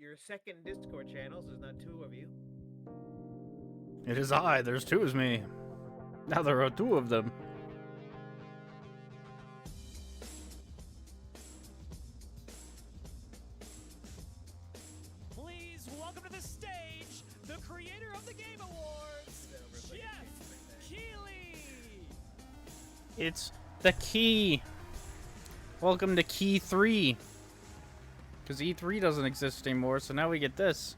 your second Discord channels. There's not two of you. It is I. There's two of me. Now there are two of them. Please welcome to the stage the creator of the Game Awards, Jeff Keighley. It's the Key. Welcome to Key 3. Because E3 doesn't exist anymore, so now we get this.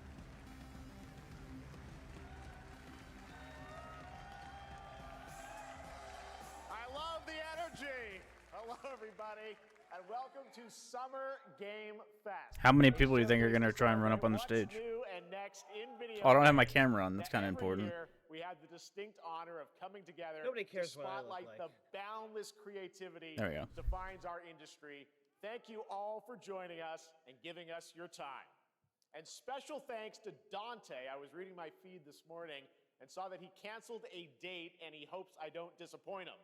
I love the energy. Hello, everybody, and welcome to Summer Game Fest. How many people do you think are going to try and run up on the stage? New and next in video Oh, I don't have my camera on. That's kind of Every important. year, we have the distinct honor of coming together Nobody cares to what I look spotlight like. the boundless creativity There we go. that defines our industry. Thank you all for joining us and giving us your time. And special thanks to Dante. I was reading my feed this morning and saw that he canceled a date and he hopes I don't disappoint him.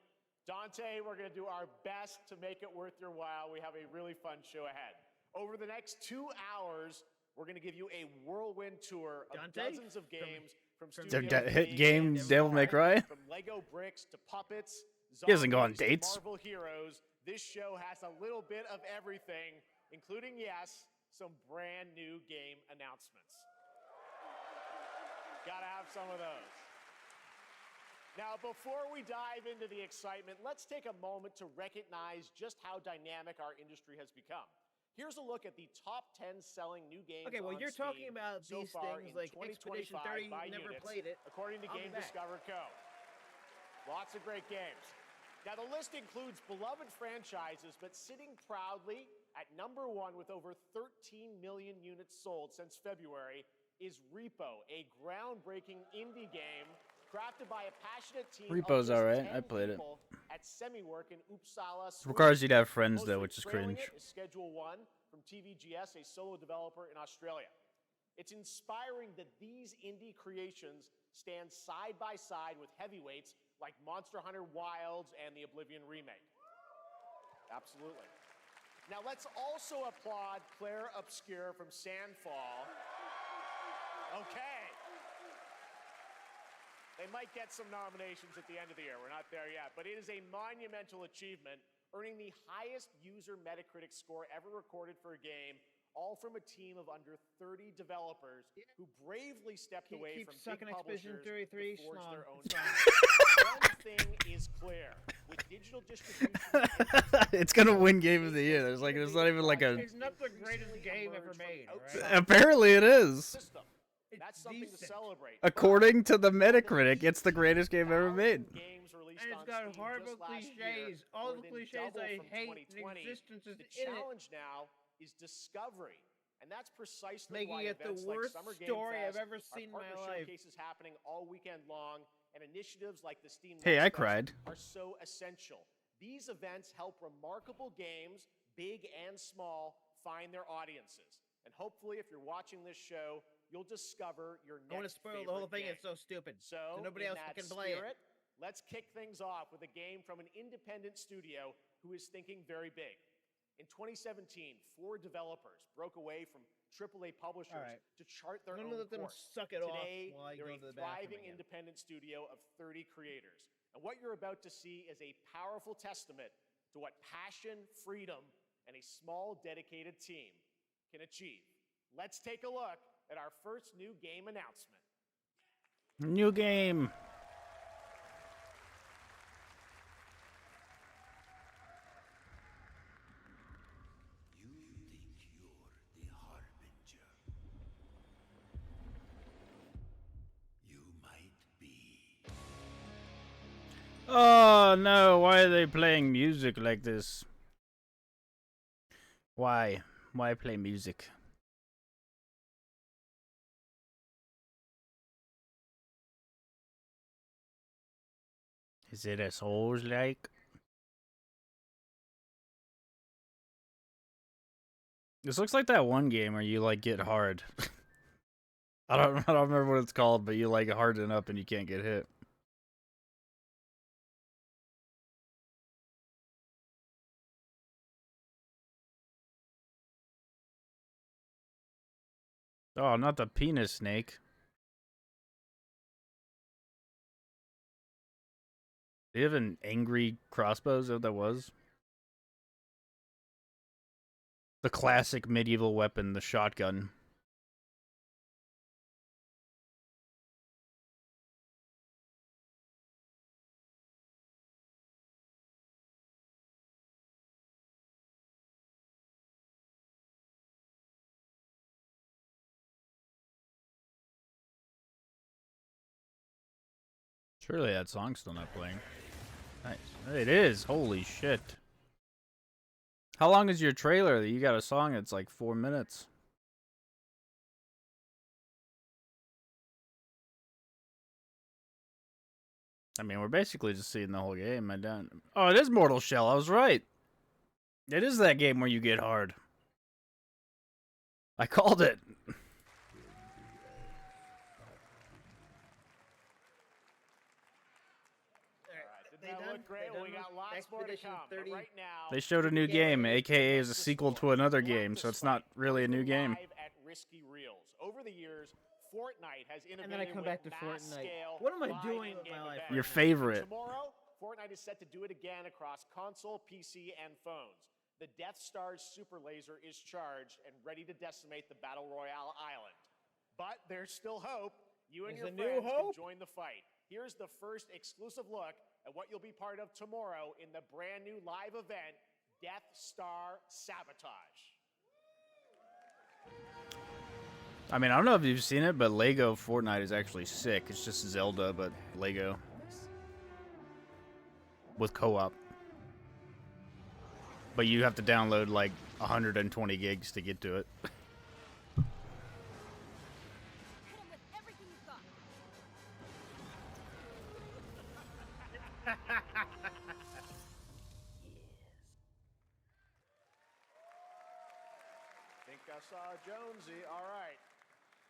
Dante, we're going to do our best to make it worth your while. We have a really fun show ahead. Over the next 2 hours, we're going to give you a whirlwind tour of Dante? dozens of games from Their studios hit big game, and Devil small, May Cry? from Lego bricks to puppets. He doesn't go on zombies, to dates. Marvel heroes. This show has a little bit of everything, including, yes, some brand new game announcements. Gotta have some of those. Now, before we dive into the excitement, let's take a moment to recognize just how dynamic our industry has become. Here's a look at the top 10 selling new games Okay, well, on you're Steam talking about so these far things in like Expedition 30. 2025 by You've never units, played it. according to I'll be Game back. Discover Co. Lots of great games. Now, the list includes beloved franchises, but sitting proudly at number one with over 13 million units sold since February is Repo, a groundbreaking indie game crafted by a passionate team Repo's of just alright. 10 I played it. people at Semiwork in Uppsala, It requires you to have friends, Most though, which is trailing cringe. it is Schedule One from TVGS, a solo developer in Australia. It's inspiring that these indie creations stand side by side with heavyweights like Monster Hunter Wilds and the Oblivion remake. Absolutely. Now let's also applaud Claire Obscure from Sandfall. Okay. They might get some nominations at the end of the year. We're not there yet, but it is a monumental achievement, earning the highest user Metacritic score ever recorded for a game, all from a team of under 30 developers who bravely stepped away Keep from big sucking Expedition publishers 33. to forge Snog. their own It's path. fine. One thing is clear. With digital distribution, It's gonna win Game of the Year. There's not even like a. It's not the greatest game ever made, all right? Apparently, it is. system. It's That's something to decent. celebrate. According to the Metacritic, it's the greatest game ever made. Games released And it's on got Steam horrible just last year, cliches. All the more than cliches double I from hate in 2020. existence is The in it. challenge now is discovery. And that's precisely Making why it the events like worst Summer Game story I've Fest, ever our seen in my partner life. showcases happening all weekend long, and initiatives like the Steam Hey, Next I Fest cried. are so essential. These events help remarkable games, big and small, find their audiences. And hopefully, if you're watching this show, you'll discover your next I want to spoil the whole favorite thing. game. It's so stupid. So, nobody in else that can play spirit, it. let's kick things off with a game from an independent studio who is thinking very big. In 2017, 4 developers broke away from AAA publishers All right. to chart their I'm own gonna let them course. suck it Today, off while I they're go a to the bathroom thriving again. independent studio of 30 creators. And what you're about to see is a powerful testament to what passion, freedom, and a small, dedicated team can achieve. Let's take a look at our first new game announcement. New game. You think you're the Harbinger. You might be. Oh no! Why are they playing music like this? Why? Why play music? Is it a Souls like? This looks like that one game where you like get hard. I don't remember what it's called, but you like harden up and you can't get hit. Oh, not the penis snake. Do you have an angry crossbow? Is that what that was? The classic medieval weapon, the shotgun. Surely that song's still not playing. Nice. It is. Holy shit. How long is your trailer? You got a song that's like 4 minutes. I mean, we're basically just seeing the whole game. Oh, it is Mortal Shell. I was right. It is that game where you get hard. I called it. Didn't that look great? Well, we got lots more to come. But right now, They showed a new game, aka is a sequel to another game, so it's not really a new game. Live at Risky Reels. Over the years, Fortnite has innovated And then I come back to with Fortnite. mass-scale What am I live doing with in-game my life? events. Your favorite. Tomorrow, Fortnite is set to do it again across console, PC, and phones. The Death Star's super laser is charged and ready to decimate the Battle Royale island. But there's still hope. You and There's your a new friends can hope? join the fight. Here's the first exclusive look at what you'll be part of tomorrow in the brand new live event, Death Star Sabotage. I mean, I don't know if you've seen it, but Lego Fortnite is actually sick. It's just Zelda, but Lego. With co-op. But you have to download like 120 gigs to get to it. Hit 'em with everything you've got. Think I saw Jonesy. All right.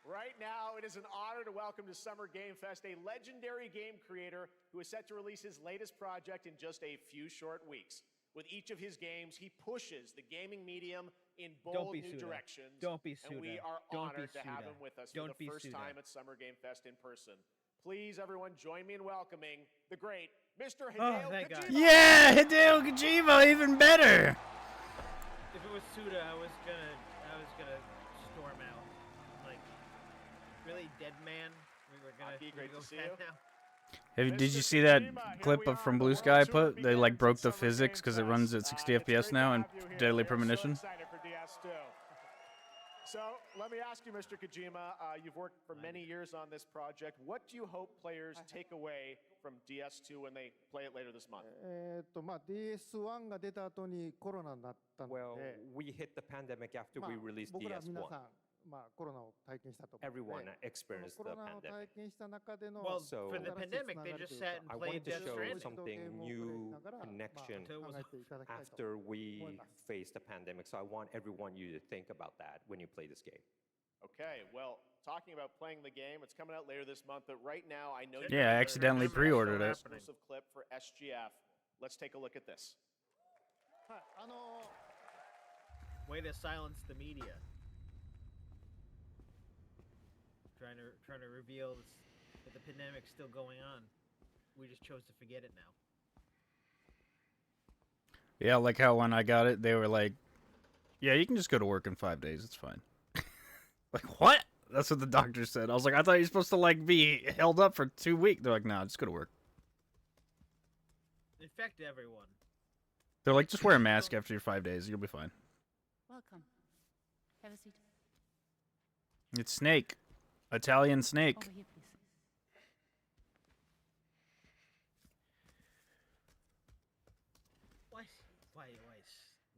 Right now, it is an honor to welcome to Summer Game Fest a legendary game creator who is set to release his latest project in just a few short weeks. With each of his games, he pushes the gaming medium in bold be new Suda. directions. Don't be And we Suda. are Don't be honored to have Suda. him with us Don't for be the first Suda. time at Summer Game Fest in person. Please, everyone, join me in welcoming the great Mr. Hideo thank God. Kojima. Yeah, Hideo Kojima, even better. If it was Suda, I was gonna storm out. Like, really, dead man? We were gonna, Be great go to see cat you. now? Did you Mr. see that Kojima, here clip we up are, from the Blue World Sky Tour put? They like begins broke at the Summer physics Game because it runs at Fest. 60 It's great FPS to now have in you here. Deadly We are so Premonition. excited for DS2. So let me ask you, Mr. Kojima, you've worked for many years on this project. What do you hope players take away from DS2 when they play it later this month? まあ DS1 が出た後にコロナになったの Well, で、 we hit the pandemic after まあ we released 僕ら皆さ DS1. ん、まあコロナを体験したと思うの Everyone で、 experienced その the コロナを pandemic. 体験した中での Well, So- for the 新しい pandemic, つな they がり just という sat か I and played wanted to Death show Stranding. something new connection Until it was 考えていただきたいと after we 思います。 faced the pandemic. So I want everyone you to think about that when you play this game. Okay, well, talking about playing the game, it's coming out later this month, but right now I know Yeah, I accidentally pre-ordered it. exclusive clip for SGF. Let's take a look at this. はい、Way to silence the media. Trying to reveal that the pandemic's still going on. We just chose to forget it now. Yeah, like how when I got it, they were like, yeah, you can just go to work in 5 days. It's fine. Like, what? That's what the doctor said. I was like, I thought you're supposed to, like, be held up for 2 weeks. They're like, nah, just go to work. Infect everyone. They're like, just wear a mask after your 5 days. You'll be fine. Welcome. Have a seat. It's Snake. Italian Snake. Over here, please.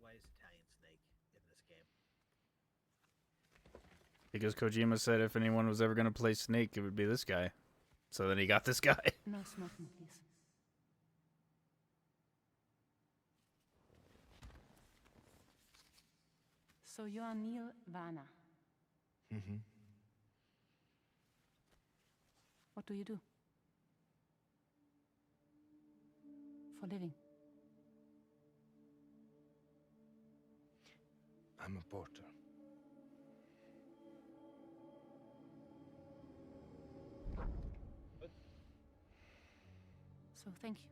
Why is Italian Snake in this game? Because Kojima said if anyone was ever going to play Snake, it would be this guy. So then he got this guy. No smoking, please. So you are Neil Varner. Mm-hmm. What do you do? For living? I'm a porter. So thank you.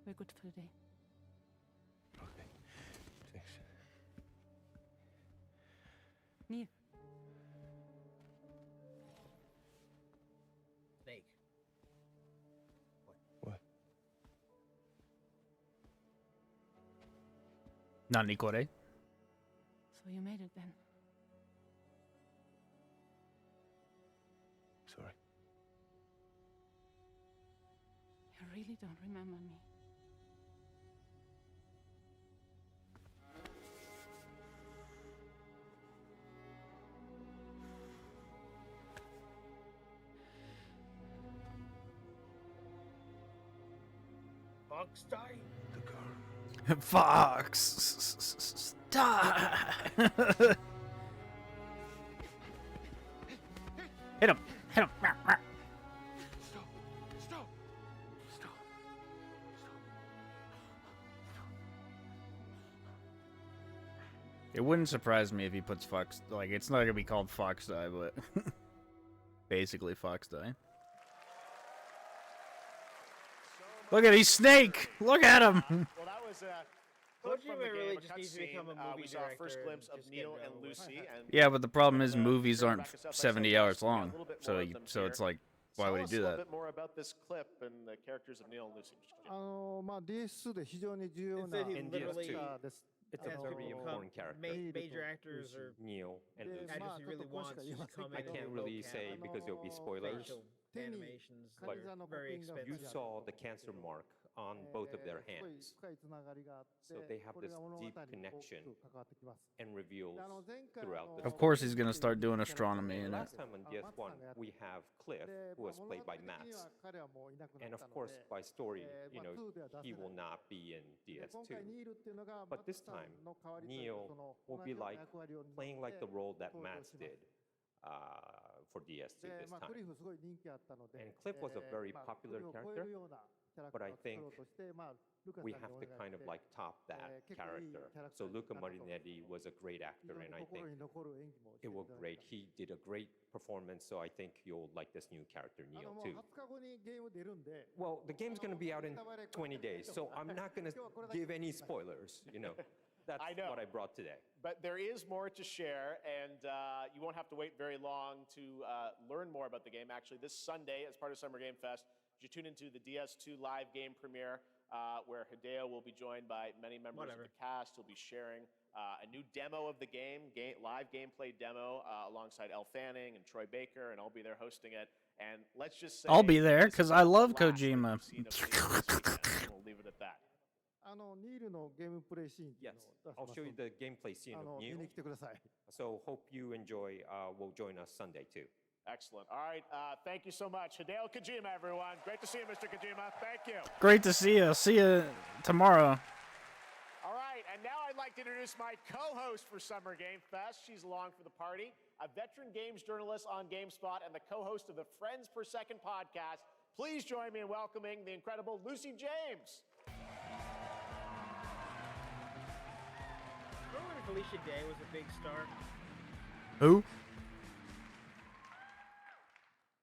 We're good for the day. Okay. Thanks. Neil, Snake. What? Not Nikore. so you made it then. Sorry. You really don't remember me. Fox die? The car. Fox. Die. Hit him. Hit him. Stop. Stop. Stop. It wouldn't surprise me if he puts Fox. Like, it's not gonna be called Fox Die, but basically Fox Die. Look at he's Snake. Look at him. Well, that was a clip from the Kojima really game, just a needs to cutscene. become a movie We saw a first director glimpse and of just get Neil it and over with. Lucy. And Yeah, but the problem is uh, movies turn aren't back us up by 70 some hours guys. We got a long. little bit So more of you, them so here. it's like, why Tell would he us do a little that? bit more about this clip and the characters of Neil and Lucy. Mr. Kojima. まあ DS2 で非常に重要 It な said he キャ literally ラクターです。 It's has a to very become important character. major actors or Neil and Yeah, Lucy. actors Ma, he reallyちょっとこうし wants か to 言えま just せん come け I in ど can't and really vocab, say because there'll be spoilers. facial 手に animations, カニ like 座の very 刻印が You ついてある saw the cancer mark on both of their 深い hands 深いつながりがあって So they have これが this 物語に deep 大き connection く関わってきます。 and reveals で前回 throughout the Of course he's gonna start doing キャラクター astronomy in it. Last time on DS1, we have Cliff, で who was 物 played 語 by 的に Mats. は彼はもういなくな And っ of たの course, で by story, you まあ know, 2では出せ he ない will not be in で今 DS2. 回ニールっていうのが But this マッツさ time, んの代わりという Neil その will 同 be じような like 役割を担って playing like the role that 登場 Mats します did for DS2 で this まあ、ク time. リフすごい人気あったので、 And Cliff was a very まあ popular クリフを超え character, るようなキャラク but ター I を作 think ろうとして、まあ、ルカさん we に have お to 願い kind し of て like top that 結構いい character. キャラクタ So ーになった Luca と Marinetti was a great 非 actor, 常に and I 心 think に残る演技もして it いた was だい great. た He did a great performance, so I think you'll like this new character, も Neil, う too. 20日後にゲーム出るんで Well, the game's going to be out in 20 days, so I'm not going to give any spoilers, you know. That's I know. what I brought today. But there is more to share, and you won't have to wait very long to learn more about the game. Actually, this Sunday, as part of Summer Game Fest, you tune into the DS2 live game premiere, where Hideo will be joined by many members of the cast. He'll be sharing a new demo of the game, live gameplay demo, alongside Elle Fanning and Troy Baker, and I'll be there hosting it. And let's just say I'll be there this is 'cause about I the love last that Kojima. you've seen of Neil this weekend. We'll leave it at that. ニールのゲームプレイシーンっていう Yes, のを出し I'll ます show の you で the gameplay scene of 見 Neil. に来てください。 So hope you enjoy. Will join us Sunday too. Excellent. All right. Thank you so much. Hideo Kojima, everyone. Great to see you, Mr. Kojima. Thank you. Great to see you. See you tomorrow. All right. And now I'd like to introduce my co-host for Summer Game Fest. She's along for the party, a veteran games journalist on GameSpot and the co-host of the Friends Per Second podcast. Please join me in welcoming the incredible Lucy James. Remember when Felicia Day was a big star? Who?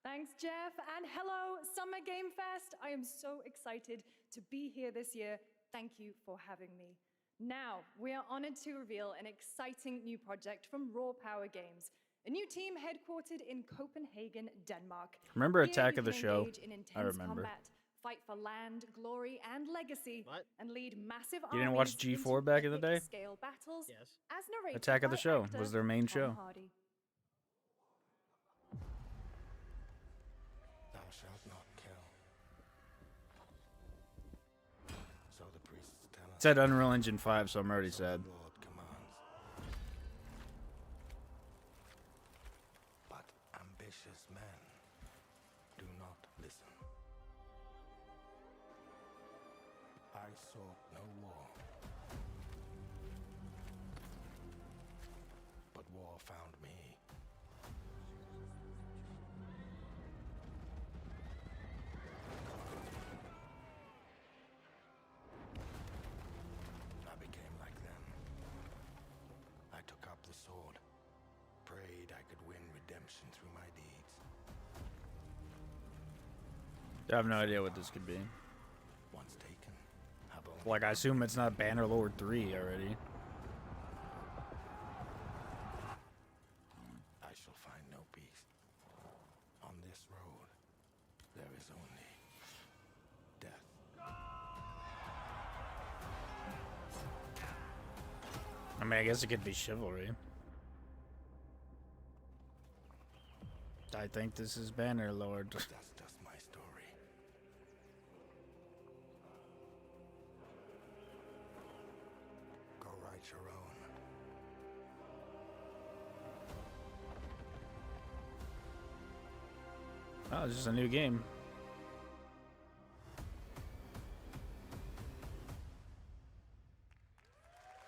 Thanks, Jeff, and hello, Summer Game Fest. I am so excited to be here this year. Thank you for having me. Now, we are honored to reveal an exciting new project from Raw Power Games, a new team headquartered in Copenhagen, Denmark. Remember Here Attack you of the can Show? engage in I intense remember. combat, fight for land, glory, and legacy, What? and lead massive You didn't watch armies G4 into back in the day? epic-scale battles, Yes. as narrated Attack of the by Show actor was their main Tom show. Hardy. Thou shalt not kill. So the priests tell us. It said Unreal Engine 5, so I'm already sad. The Lord commands. But ambitious men do not listen. I sought no war, but war found me. I became like them. I took up the sword, prayed I could win redemption through my deeds. I have no idea what this could be. Once taken, have only Like, I assume it's not Bannerlord 3 already. I shall find no peace. On this road, there is only death. I mean, I guess it could be Chivalry. I think this is Bannerlord. That's just my story. Go write your own. Oh, it's just a new game.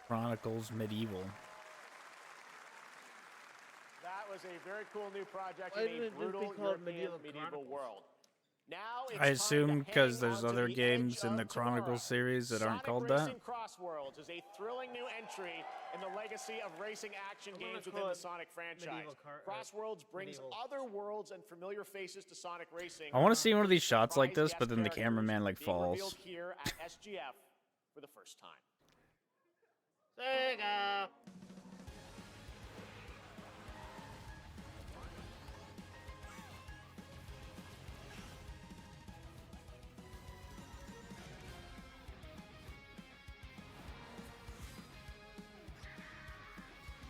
Chronicles Medieval. That was a very cool new project Why in didn't a it just be brutal called European Medieval medieval Chronicles? world. Now it's I time assume to because hang there's onto other the games edge in the of tomorrow. Chronicles series that aren't Sonic called Racing that. Crossworlds is a thrilling new entry in the legacy of racing action I'm gonna games call within the it Sonic franchise. Medieval Crossworlds brings Medieval. other worlds and familiar faces to Sonic Racing. I want to see one of these shots like Surprise this, but guest then the characters cameraman like being revealed falls. here at SGF for the first time. Sega.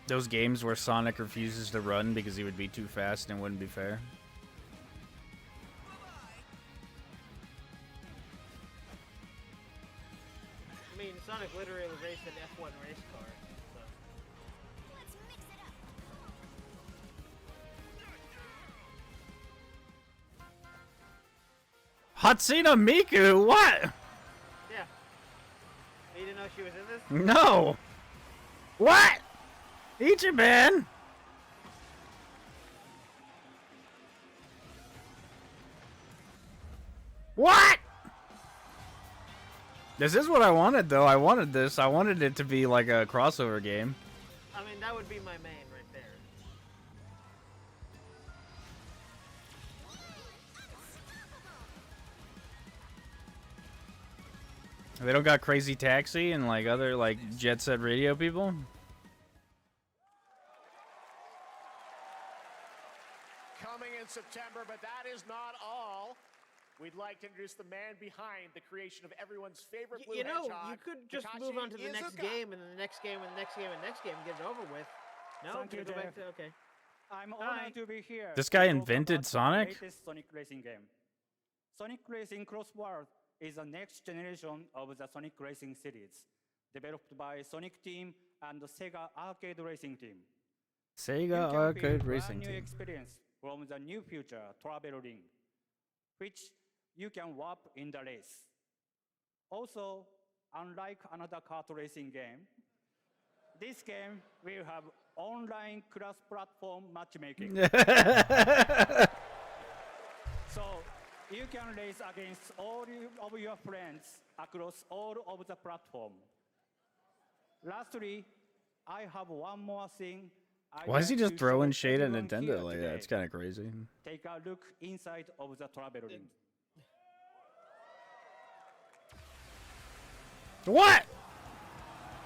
Those games where Sonic refuses to run because he would be too fast and it wouldn't be fair. I mean, Sonic literally raced an F1 race car. So. Hatsune Miku, what? Yeah. You didn't know she was in this? No. What? Ichiban. What? This is what I wanted, though. I wanted this. I wanted it to be like a crossover game. I mean, that would be my main right there. They don't got Crazy Taxi and like other like Jet Set Radio people. Coming in September, but that is not all. We'd like to introduce the man behind the creation of everyone's favorite blue You know, hedgehog. you could just Takashi move on to the next Iizuka. game, and then the next game, and the next game, and the next game, and get it over with. No, Thank you, go back Jeff. to okay. I'm Hi. honored to be here. This to guy talk invented about the Sonic? latest Sonic Racing game. Sonic Racing Crossworld is the next generation of the Sonic Racing series, developed by Sonic Team and the Sega Arcade Racing Team. Sega You can Arcade build Racing brand new Team. experience from the new future Travel Ring, which you can warp in the race. Also, unlike another kart racing game, this game will have online cross-platform matchmaking. So you can race against all of your friends across all of the platform. Lastly, I have one more thing. Why is he just throwing shade at everyone here Nintendo like that? today. It's kind of crazy. Take a look inside of the travel ring. What?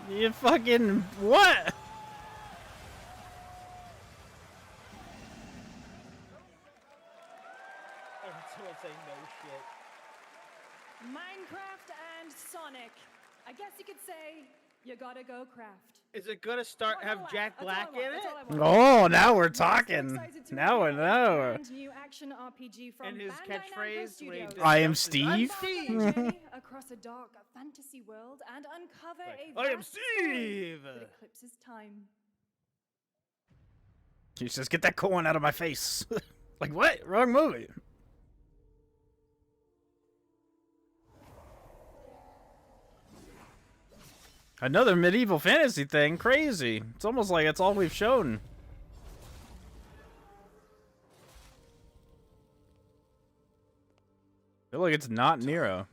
You fucking what? And someone say no shit. Minecraft and Sonic. I guess you could say you gotta go craft. Is it gonna start That's all have I Jack want. Black in That's it? all I want. Oh, now we're I'm so talking. excited to Now I reveal a know. brand new action RPG from And his Bandai catchphrase Namco when he Studios. just I am jumps is, "I'm Steve." Steve. Embark on a journey across a dark fantasy world and uncover a I am vast story Steve. that eclipses time. He says, "Get that coin out of my face." Like what? Wrong movie. Another medieval fantasy thing. Crazy. It's almost like it's all we've shown. I feel like it's not Nero.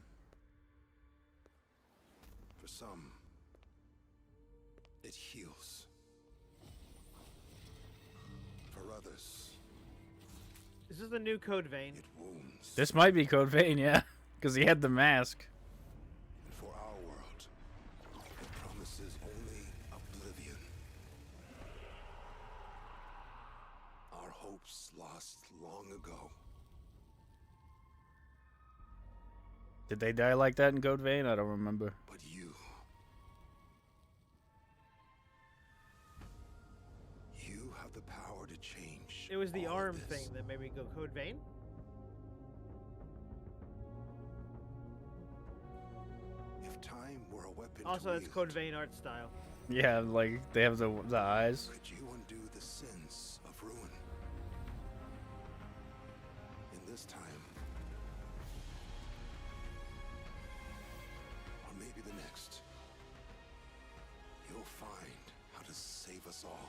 For some, it heals. For others, This is the new Code Vein. It wounds. This might be Code Vein, yeah, because he had the mask. And for our world, it promises only oblivion. Our hopes lost long ago. Did they die like that in Code Vein? I don't remember. But you have the power to change. It was the all of arm this. thing that made me go Code Vein. If time were a weapon Also, to that's wield, Code Vein art style. Yeah, like they have the eyes. could you undo the sins of ruin? In this time, or maybe the next, you'll find how to save us all.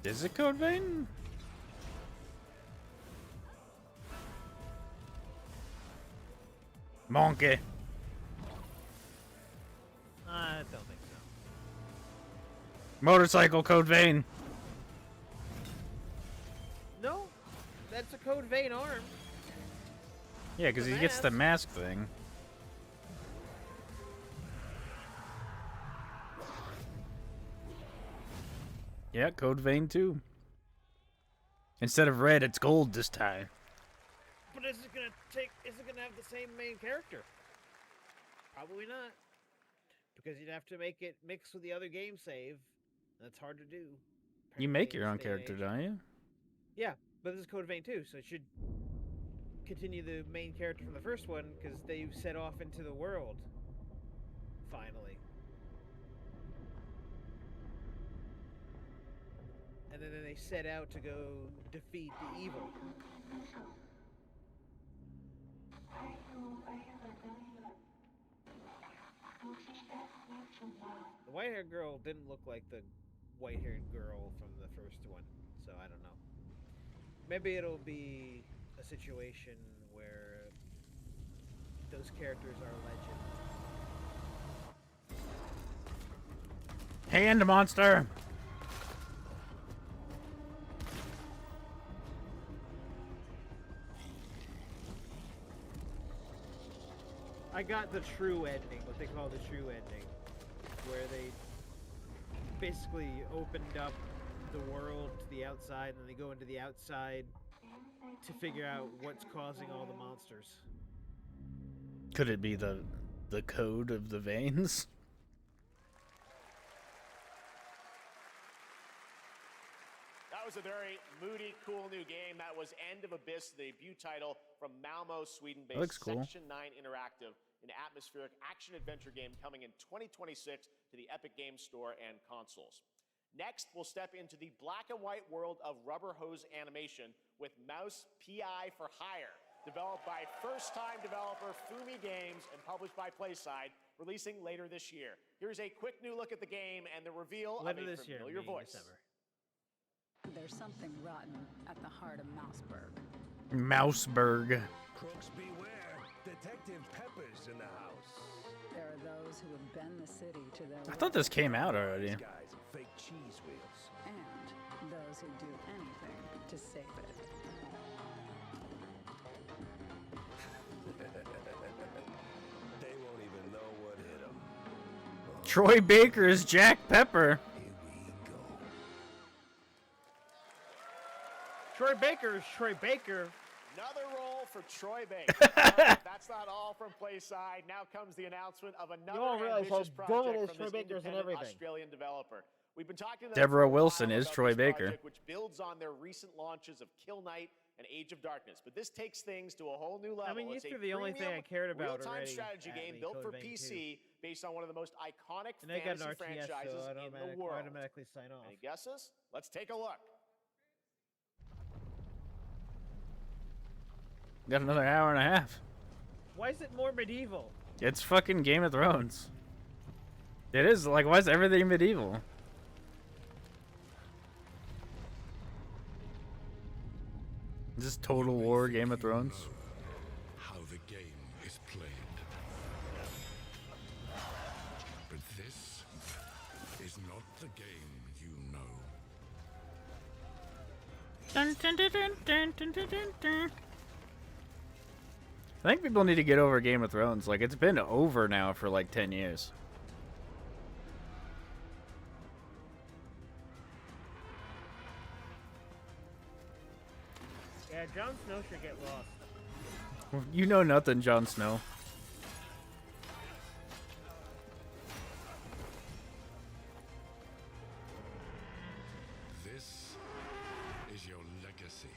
Is it Code Vein? Monkey. I don't think so. Motorcycle Code Vein. No, that's a Code Vein arm. Yeah, because The he gets the mask thing. Yeah, Code Vein too. Instead of red, it's gold this time. But is it gonna have the same main character? Probably not. Because you'd have to make it mix with the other game save. That's hard to do. You make apparently, your in own this day and character, age. don't you? Yeah, but this is Code Vein too, so it should continue the main character from the first one because they set off into the world. Finally. And then they set out to go defeat the evil. The white-haired girl didn't look like the white-haired girl from the first one, so I don't know. Maybe it'll be a situation where those characters are legend. Hand monster. I got the true ending, what they call the true ending, where they basically opened up the world to the outside, and they go into the outside to figure out what's causing all the monsters. Could it be the code of the veins? That was a very moody, cool new game. That was End of Abyss, the debut title from Malmo, Sweden-based Looks cool. Section 9 Interactive, an atmospheric action-adventure game coming in 2026 to the Epic Games Store and consoles. Next, we'll step into the black and white world of rubber hose animation with Mouse PI for Hire, developed by first-time developer Fumi Games and published by PlaySide, releasing later this year. Here's a quick new look at the game and the reveal Later of a this year, familiar meaning voice. December. There's something rotten at the heart of Mouseburg. Mouseburg. Crooks beware. Detective Pepper's in the house. There are those who have bent the city to their I thought this came out already. These guys and fake cheese wheels. and those who do anything to save it. They won't even know what hit them. Troy Baker is Jack Pepper. Here we go. Troy Baker is Troy Baker. Another role for Troy Baker. But that's not all from PlaySide. Now comes the announcement of another all realize how ambitious dumb project it is from Troy this Baker's in independent everything. Australian developer. We've been talking to them Deborah for a while Wilson is about Troy this Baker. project, which builds on their recent launches of Kill Knight and Age of Darkness. But this takes things to a whole new level. I mean, you It's a through the only thing I premium, cared about real-time already. strategy at game me, built Code for Vein 2. PC based on one of the most iconic And I got an fantasy RTS, franchises so in the world. automatically sign off. Any guesses? Let's take a look. Got another hour and a half. Why is it more medieval? It's fucking Game of Thrones. It is, like, why is everything medieval? Is this Total War Game of Thrones? How the game is played. But this is not the game you know. Dun, dun, dun, dun, dun, dun, dun, dun, dun. I think people need to get over Game of Thrones. Like, it's been over now for like 10 years. Yeah, Jon Snow should get lost. You know nothing, Jon Snow. This is your legacy.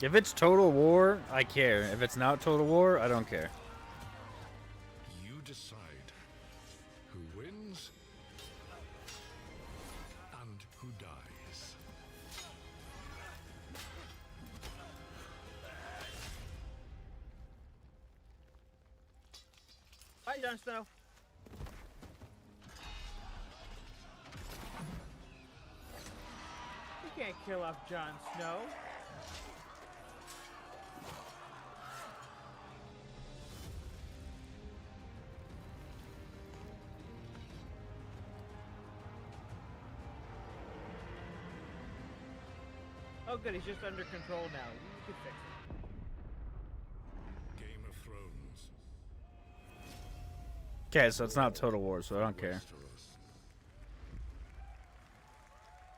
If it's Total War, I care. If it's not Total War, I don't care. You decide who wins and who dies. Hi, Jon Snow. You can't kill off Jon Snow. Oh good, he's just under control now. You can fix it. Game of Thrones. Okay, so it's not Total War, so I don't care.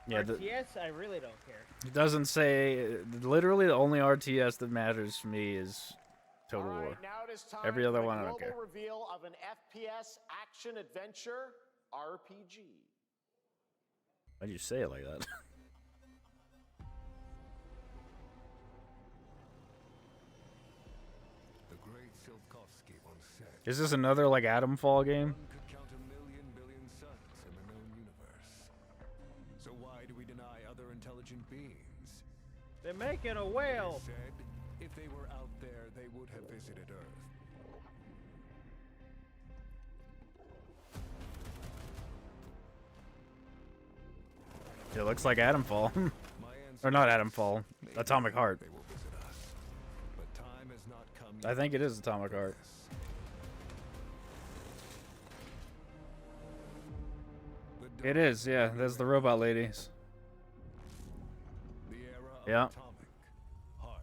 Yeah, RTS, I really don't care. it doesn't say. Literally, the only RTS that matters to me is Total All right, War. now it is time Every for other the one, I don't global care. reveal of an FPS action adventure RPG. Why'd you say it like that? The great Silkovsky once said, Is this another like Atomfall game? "One could count a million billion suns in the known universe. So why do we deny other intelligent beings?" They're making a whale. They said if they were out there, they would have visited Earth. It looks like Atomfall. My Or answer not is Atomfall. maybe Atomic Heart. They will visit us. But time has not come I yet think it is Atomic for Heart. this. The It is, yeah. There's the robot ladies. The era of Yeah. Atomic Heart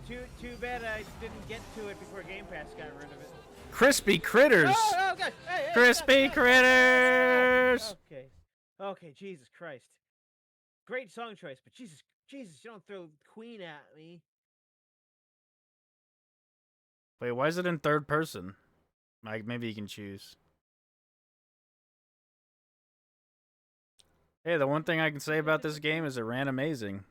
2. Too bad I didn't get to it before Game Pass got rid of it. Crispy critters! Oh gosh! Hey, Crispy stop. critters! Okay. Okay, Jesus Christ. Great song choice, but Jesus, you don't throw Queen at me. Wait, why is it in third person? Like, maybe you can choose. Hey, the one thing I can say about this game is it ran amazing.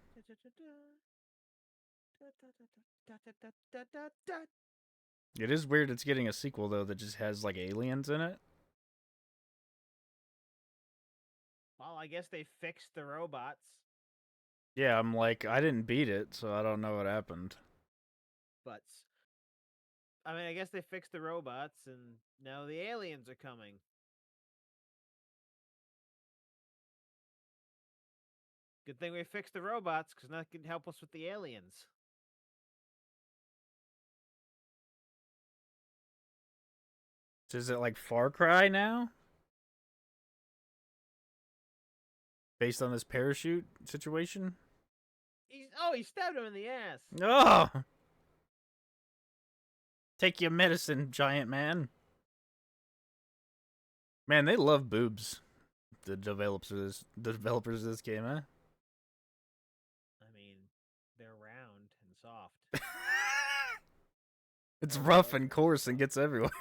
It is weird it's getting a sequel, though, that just has, like, aliens in it. Well, I guess they fixed the robots. Yeah, I'm like, I didn't beat it, so I don't know what happened. But I mean, I guess they fixed the robots, and now the aliens are coming. Good thing we fixed the robots, because that can help us with the aliens. So is it like Far Cry now? Based on this parachute situation? He stabbed him in the ass. Oh! Take your medicine, giant man. Man, they love boobs. The developers of this game, huh? I mean, they're round and soft. It's rough and coarse and gets everywhere.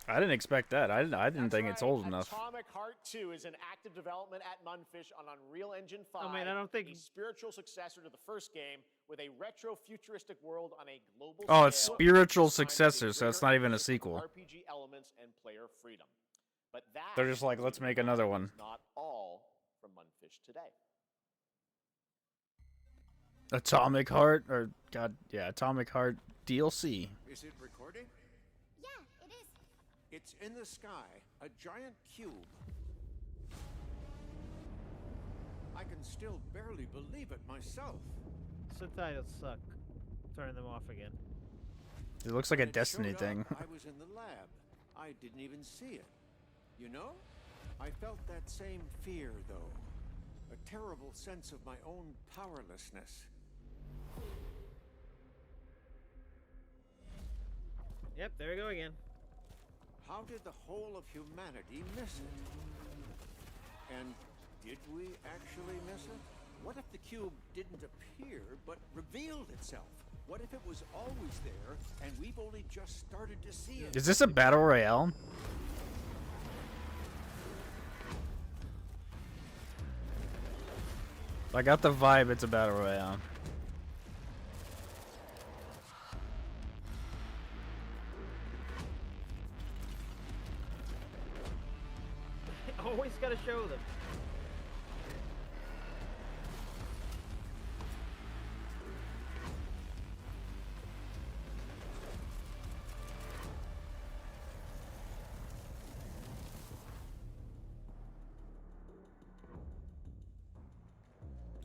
I didn't expect that. I didn't think it's old enough. Atomic Heart 2 is in active development at Munfish on Unreal Engine 5. I mean, I don't think a spiritual successor to the first game with a retro-futuristic world on a global Oh, it's scale, spiritual designed with a successor, so it's rigor not even a of sequel. RPG elements and player freedom. But that They're just like, let's make another one. is not all from Munfish today. Atomic Heart, or Atomic Heart DLC. Is it recording? Yeah, it is. It's in the sky, a giant cube. I can still barely believe it myself. Subtitles suck. Turn them off again. It looks like a When it Destiny showed thing. up, I was in the lab. I didn't even see it. You know? I felt that same fear, though. A terrible sense of my own powerlessness. Yep, there we go again. How did the whole of humanity miss it? And did we actually miss it? What if the cube didn't appear, but revealed itself? What if it was always there, and we've only just started to see it? Is this a battle royale? I got the vibe it's a battle royale. Always gotta show them.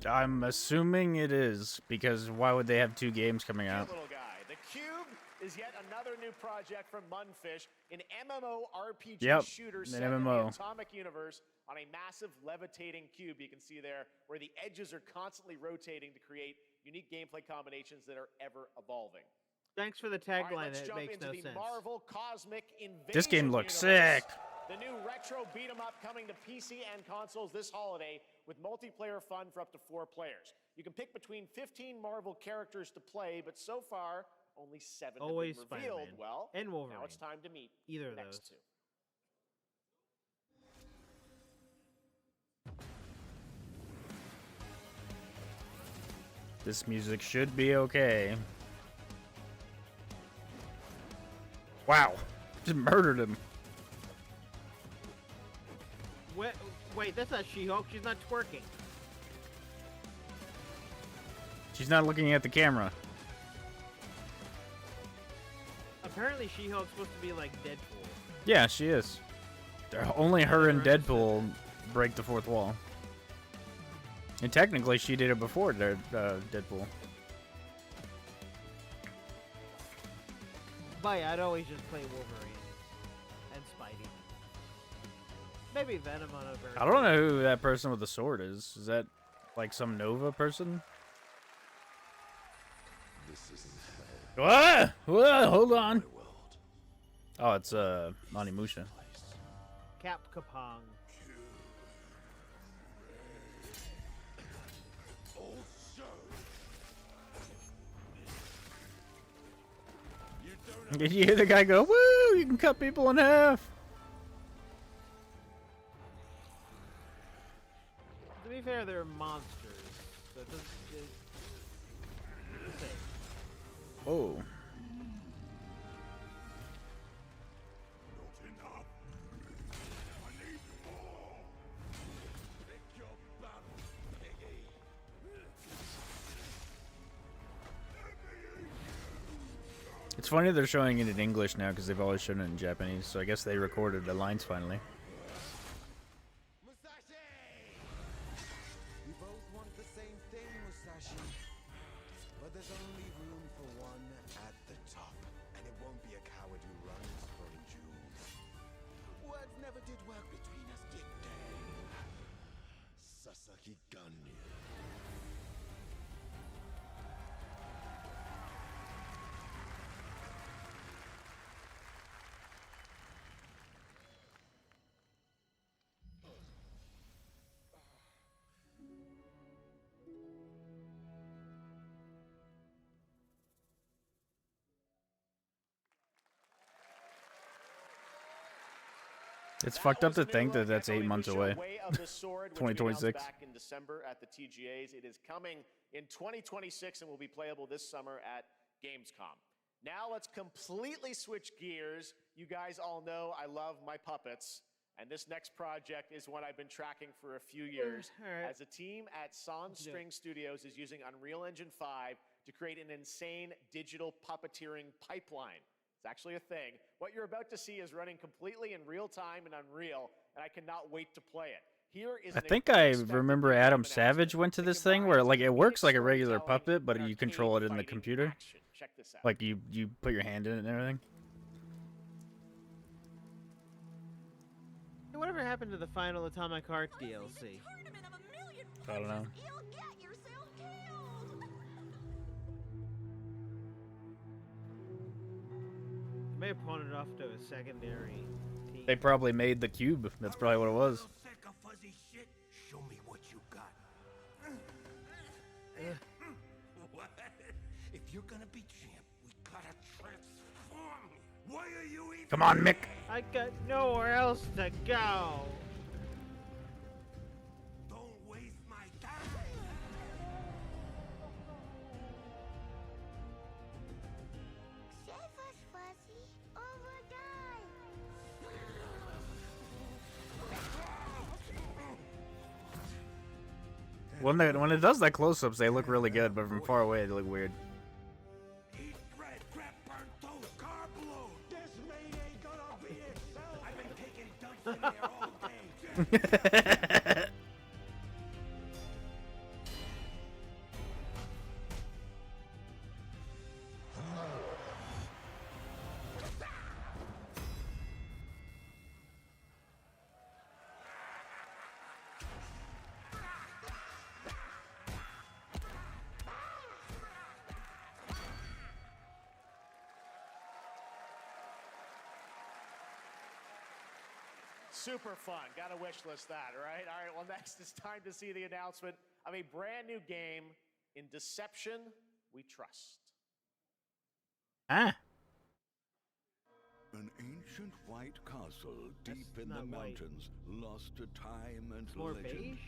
I'm assuming it is, because why would they have 2 games coming out? Little guy. The Cube is yet another new project from Munfish, an MMORPG shooter set in the MMO. Atomic Universe on a massive levitating cube. You can see there where the edges are constantly rotating to create unique gameplay combinations that are ever evolving. Thanks for the All right, tagline. let's That jump makes into no the sense. Marvel Cosmic Invasion This game looks universe. sick. The new retro beat 'em up coming to PC and consoles this holiday with multiplayer fun for up to 4 players. You can pick between 15 Marvel characters to play, but so far only 7 Always have been revealed. Spider-Man. Well, And now Wolverine. it's time to meet Either of the those. next 2. This music should be okay. Wow. Just murdered him. Wait, that's not She-Hulk. She's not twerking. She's not looking at the camera. Apparently, She-Hulk's supposed to be like Deadpool. Yeah, she is. Only her and Deadpool break the 4th wall. And technically, she did it before Deadpool. But yeah, I'd always just play Wolverine and Spidey. Maybe Venom on a very. I don't know who that person with the sword is. Is that like some Nova person? This isn't hell. What? Hold on. Oh, it's Onimusha. Cap Capong. You hear the guy go, "Woo! You can cut people in half." To be fair, they're monsters. So it doesn't. It's the same. Oh. It's funny they're showing it in English now because they've always shown it in Japanese, so I guess they recorded the lines finally. We both want the same thing, Musashi. But there's only room for one at the top. And it won't be a coward who runs from jewels. Words never did work between us, did they? Sasaki Ganyu. It's fucked up to think that that's 8 months away. Way of the Sword, which we announced 2026. back in December at the TGAs. It is coming in 2026 and will be playable this summer at Gamescom. Now let's completely switch gears. You guys all know I love my puppets. And this next project is one I've been tracking for a few years. Alright. As a team at Sonstring Studios is using Unreal Engine 5 to create an insane digital puppeteering pipeline. It's actually a thing. What you're about to see is running completely in real time in Unreal, and I cannot wait to play it. Here is I an think I unexpected remember new Adam game Savage went to this thing where like it works like a regular puppet, but you control it in the computer. action. Check this out. Like you put your hand in it and everything. Hey, whatever happened to the final Atomic Heart DLC? I don't know. They may have pawned it off to a secondary team. They probably made the cube. That's probably what it was. Sick of fuzzy shit? Show me what you got. What? If you're gonna be champ, we gotta transform you. Why are you even? Come on, Mick. I got nowhere else to go. Don't waste my time. Save us, Fuzzy, or we'll die. When it does that close-ups, they look really good, but from far away, they look weird. Eat bread, crap, burnt toast, carb load. This maid ain't gonna be itself. I've been taking dumps in there all day. Super fun. Gotta wish list that, right? All right, well, next it's time to see the announcement of a brand new game in Deception We Trust. Ah. An ancient white castle deep in the not white. mountains, lost to time and More legend. beige?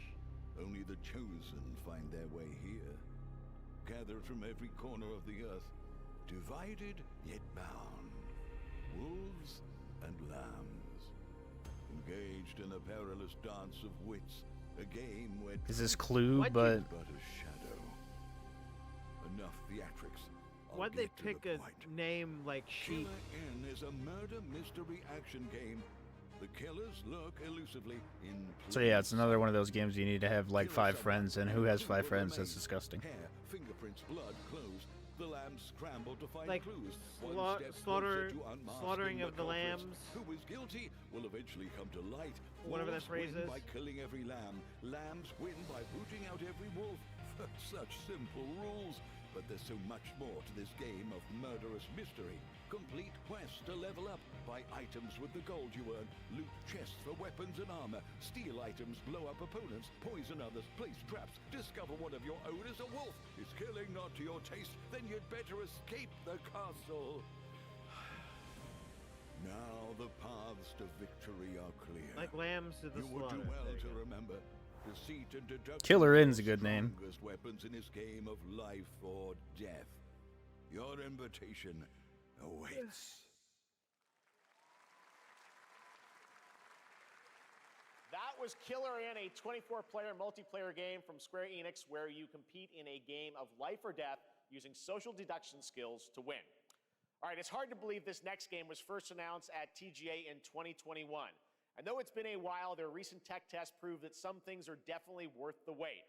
Only the chosen find their way here. Gathered from every corner of the earth, divided yet bound. Wolves and lambs. Engaged in a perilous dance of wits, a game where Is this Clue, Why'd but but a shadow. Enough theatrics. I'll Why'd they get to the pick a point. name like Sheep? Killer Inn is a murder mystery action game. The killers lurk elusively in so yeah, it's another one of those games you need to have like 5 friends, and who has 5 friends? That's disgusting. hair, fingerprints, blood, clothes. The lambs scramble to find Like clues. sla- One step slaughter- closer to unmasking slaughtering of the culprits. lambs. Who is guilty will eventually come to light. Whatever that Wolves phrase win is. by killing every lamb. Lambs win by booting out every wolf. Such simple rules. But there's so much more to this game of murderous mystery. Complete quests to level up. Buy items with the gold you earn. Loot chests for weapons and armor. Steal items, blow up opponents, poison others, place traps. Discover one of your own is a wolf. Is killing not to your taste? Then you'd better escape the castle. Now the paths to victory are clear. Like lambs to the You would slaughter. do well There you to go. remember. Deceit and deduction Killer are Inn's a the good name. strongest weapons in this game of life or death. Your invitation awaits. That was Killer Inn, a 24-player multiplayer game from Square Enix where you compete in a game of life or death using social deduction skills to win. All right, it's hard to believe this next game was first announced at TGA in 2021. And though it's been a while, their recent tech tests prove that some things are definitely worth the wait.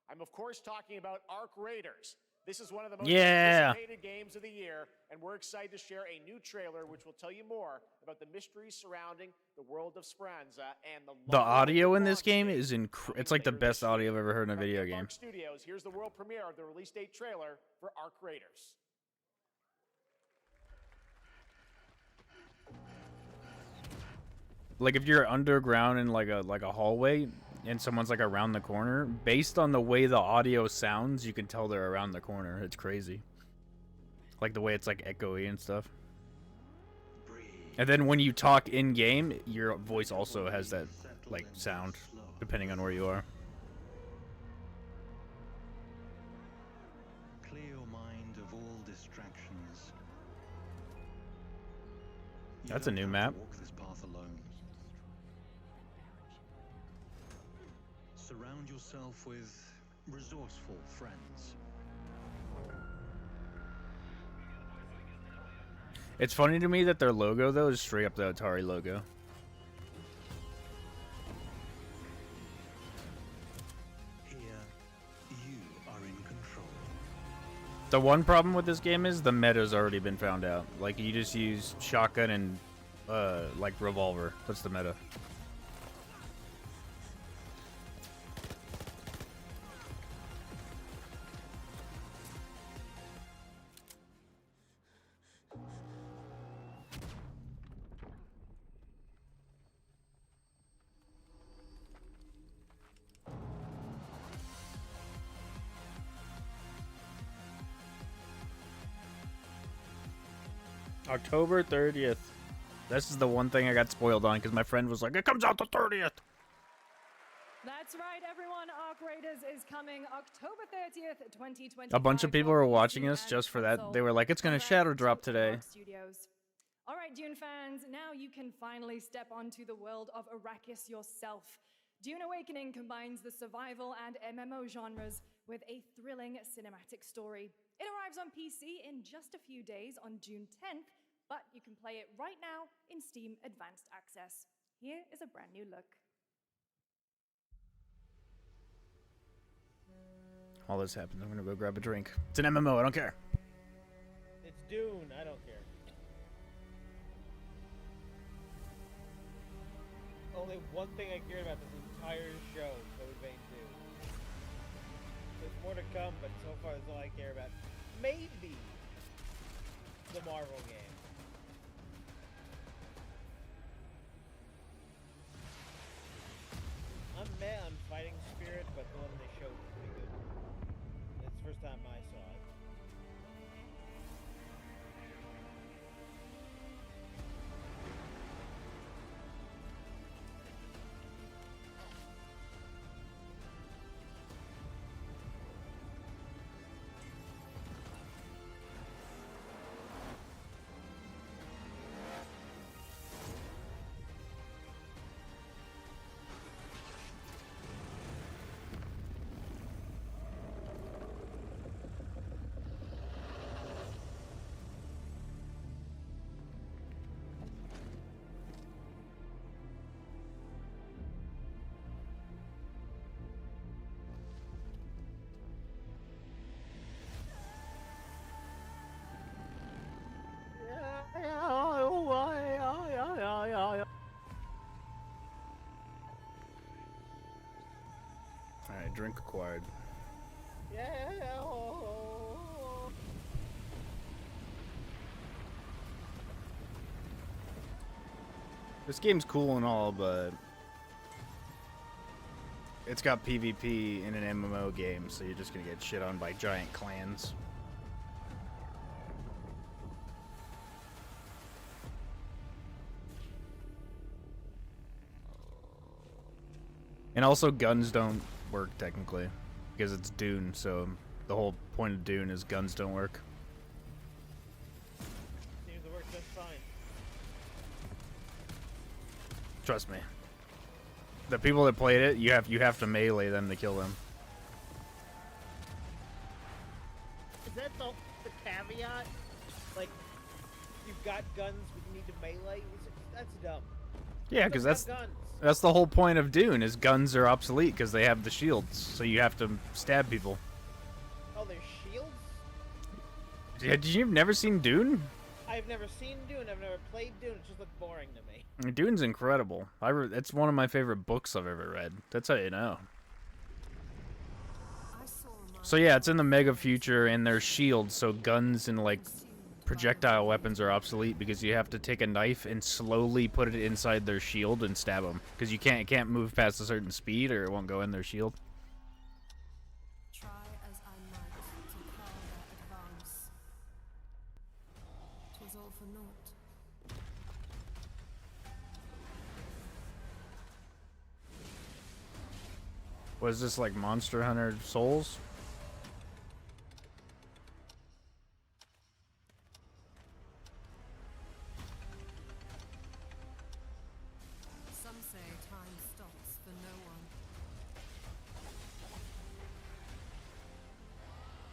I'm, of course, talking about Arc Raiders. This is one of the most Yeah. anticipated games of the year, and we're excited to share a new trailer which will tell you more about the mysteries surrounding the world of Speranza and The audio in this game is it's like the best audio I've ever heard in a video game. Arc Studios. Here's the world premiere of the release date trailer for Arc Raiders. Like if you're underground in like a hallway and someone's like around the corner, based on the way the audio sounds, you can tell they're around the corner. It's crazy. Like the way it's like echoey and stuff. And then when you talk in game, your voice also has that like sound depending on where you are. Clear your mind of all distractions. You That's a don't new have to map. walk this path alone. Surround yourself with resourceful friends. It's funny to me that their logo though is straight up the Atari logo. The one problem with this game is the meta's already been found out. Like, you just use shotgun and, like, revolver. That's the meta. October 30th. This is the one thing I got spoiled on because my friend was like, it comes out the 30th. That's right, everyone. Arc Raiders is coming October 30th, 2020. A bunch of people were watching us just for that. They were like, it's going to shadow drop today. All right, Dune fans, now you can finally step onto the world of Arrakis yourself. Dune Awakening combines the survival and MMO genres with a thrilling cinematic story. It arrives on PC in just a few days on June 10th, but you can play it right now in Steam Advanced Access. Here is a brand new look. All this happens, I'm gonna go grab a drink. It's an MMO, I don't care. It's Dune, I don't care. Only one thing I cared about this entire show, Code Vein 2. There's more to come, but so far that's all I care about. Maybe the Marvel game. I'm meh on Fighting Spirit, but the one they showed was pretty good. That's the first time I saw it. Alright, drink acquired. Yeah. This game's cool and all, but it's got PvP in an MMO game, so you're just gonna get shit on by giant clans. And also guns don't work technically, because it's Dune, so the whole point of Dune is guns don't work. Seems to work just fine. Trust me. The people that played it, you have to melee them to kill them. Is that the caveat? Like, you've got guns, but you need to melee? That's dumb. Yeah, because Guns. that's the whole point of Dune is guns are obsolete because they have the shields, so you have to stab people. Oh, there's shields? Yeah, you've never seen Dune? I've never seen Dune. I've never played Dune. It just looked boring to me. Dune's incredible. It's one of my favorite books I've ever read. That's how you know. So yeah, it's in the mega future, and there's shields, so guns and like projectile weapons are obsolete because you have to take a knife and slowly put it inside their shield and stab them because it can't move past a certain speed or it won't go in their shield. Try as I might to call their advance. 'Twas all for naught. Was this like Monster Hunter Souls? Some say time stops for no one.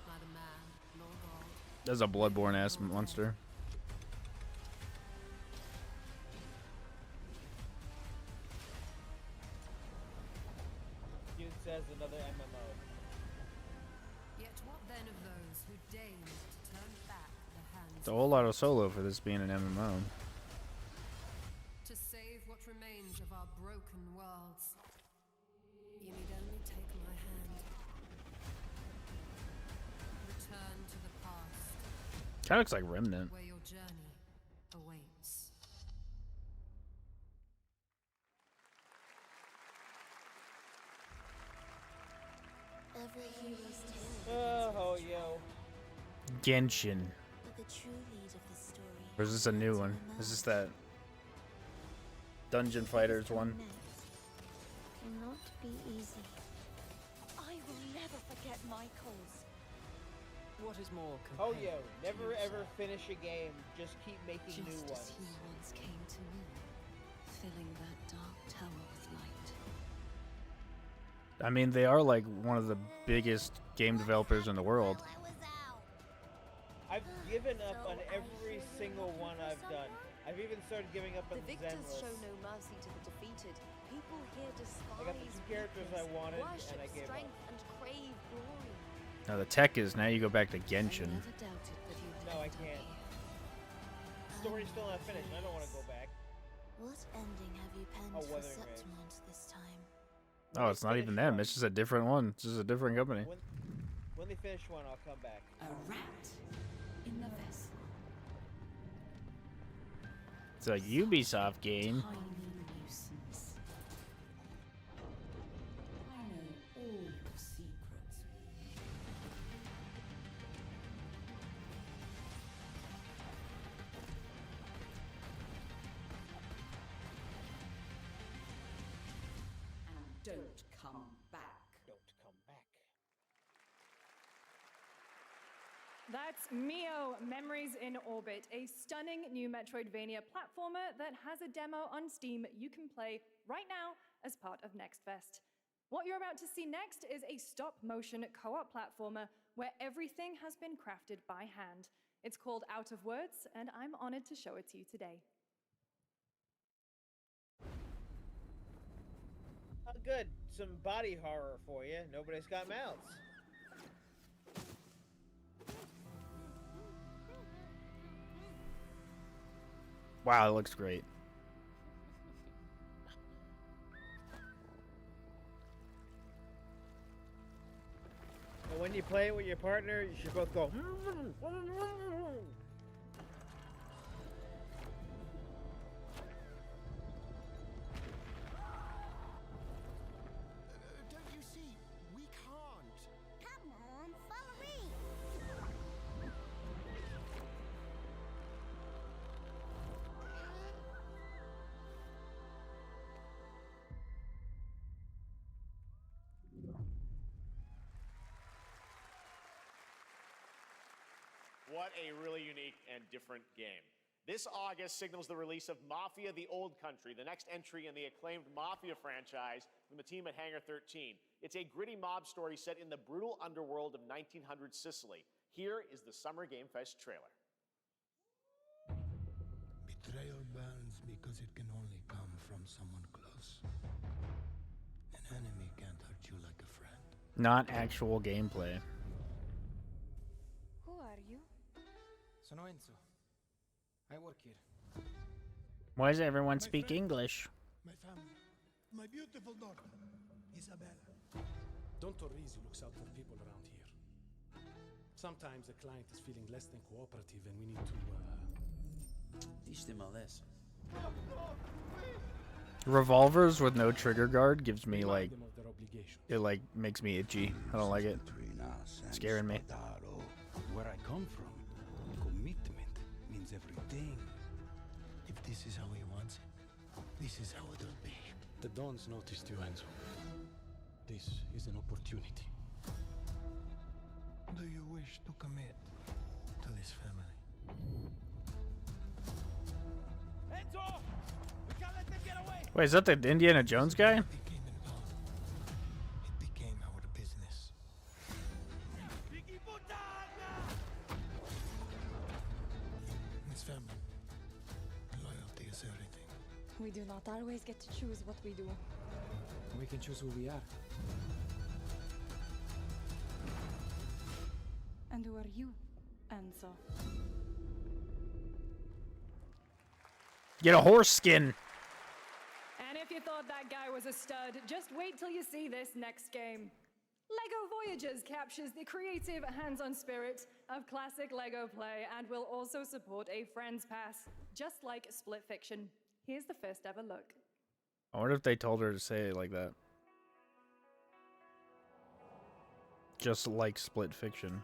Neither man nor God. That's a Bloodborne ass monster. Dune says another MMO. Yet what then of those who deigned to turn back the hands It's a whole lot of solo for this being an MMO. to save what remains of our broken worlds. You need only take my hand. Return to the past, Kind of looks like Remnant. where your journey awaits. Every hero's tale Oh, yo. Genshin. but the true lead of the story. Or is this a new one? Is this that Dungeon Fighters one? Cannot be easy. I will never forget Michael's. What is more Oh, compelling yo. to Never you, ever sir? finish a game. Just keep making new Just ones. as he once came to me, filling that dark tower with light. I mean, they are like one of the biggest game developers in the world. I've given up on every single one I've done. I've even started giving up on The victors Zenless. show no mercy to the defeated. People here despise I got the two characters I weakness, wanted, worship and I gave up. strength and crave glory. Now the tech is now you go back to Genshin. No, I can't. The story's still not finished. I don't want to go back. What ending have you penned Oh, for Wuthering Waves. Septimont this time? Oh, it's not even them. It's just a different one. It's just a different company. When they finish one, I'll come back. A rat in the vessel. It's a Ubisoft game. Tiny nuisance. I know all your secrets. And don't come back. Don't come back. That's Mio Memories in Orbit, a stunning new Metroidvania platformer that has a demo on Steam you can play right now as part of Next Fest. What you're about to see next is a stop-motion co-op platformer where everything has been crafted by hand. It's called Out of Words, and I'm honored to show it to you today. Oh, good. Some body horror for you. Nobody's got mouths. Wow, it looks great. And when you play it with your partner, you should both go. Don't you see? We can't. Come on, follow me. What a really unique and different game. This August signals the release of Mafia: The Old Country, the next entry in the acclaimed Mafia franchise from the team at Hangar 13. It's a gritty mob story set in the brutal underworld of 1900 Sicily. Here is the Summer Game Fest trailer. Betrayal burns because it can only come from someone close. An enemy can't hurt you like a friend. Not actual gameplay. Who are you? Sono Enzo. I work here. Why does everyone speak English? My family. My beautiful daughter, Isabella. Don Torrisi looks out for people around here. Sometimes the client is feeling less than cooperative and we need to, Teach them a lesson. Revolvers with no trigger guard gives me remind like, them of their obligations. it like makes me itchy. I don't like it. Scaring me. Where I come from, commitment means everything. If this is how he wants it, this is how it'll be. The Dons noticed you, Enzo. This is an opportunity. Do you wish to commit to this family? Enzo! We can't let them get away! Wait, is that the Indiana Jones guy? It became our business. This family, loyalty is everything. We do not always get to choose what we do. We can choose who we are. And who are you? Enzo. Get a horse skin. And if you thought that guy was a stud, just wait till you see this next game. LEGO Voyagers captures the creative, hands-on spirit of classic LEGO play and will also support a Friends Pass, just like Split Fiction. Here's the first ever look. I wonder if they told her to say it like that. Just like Split Fiction.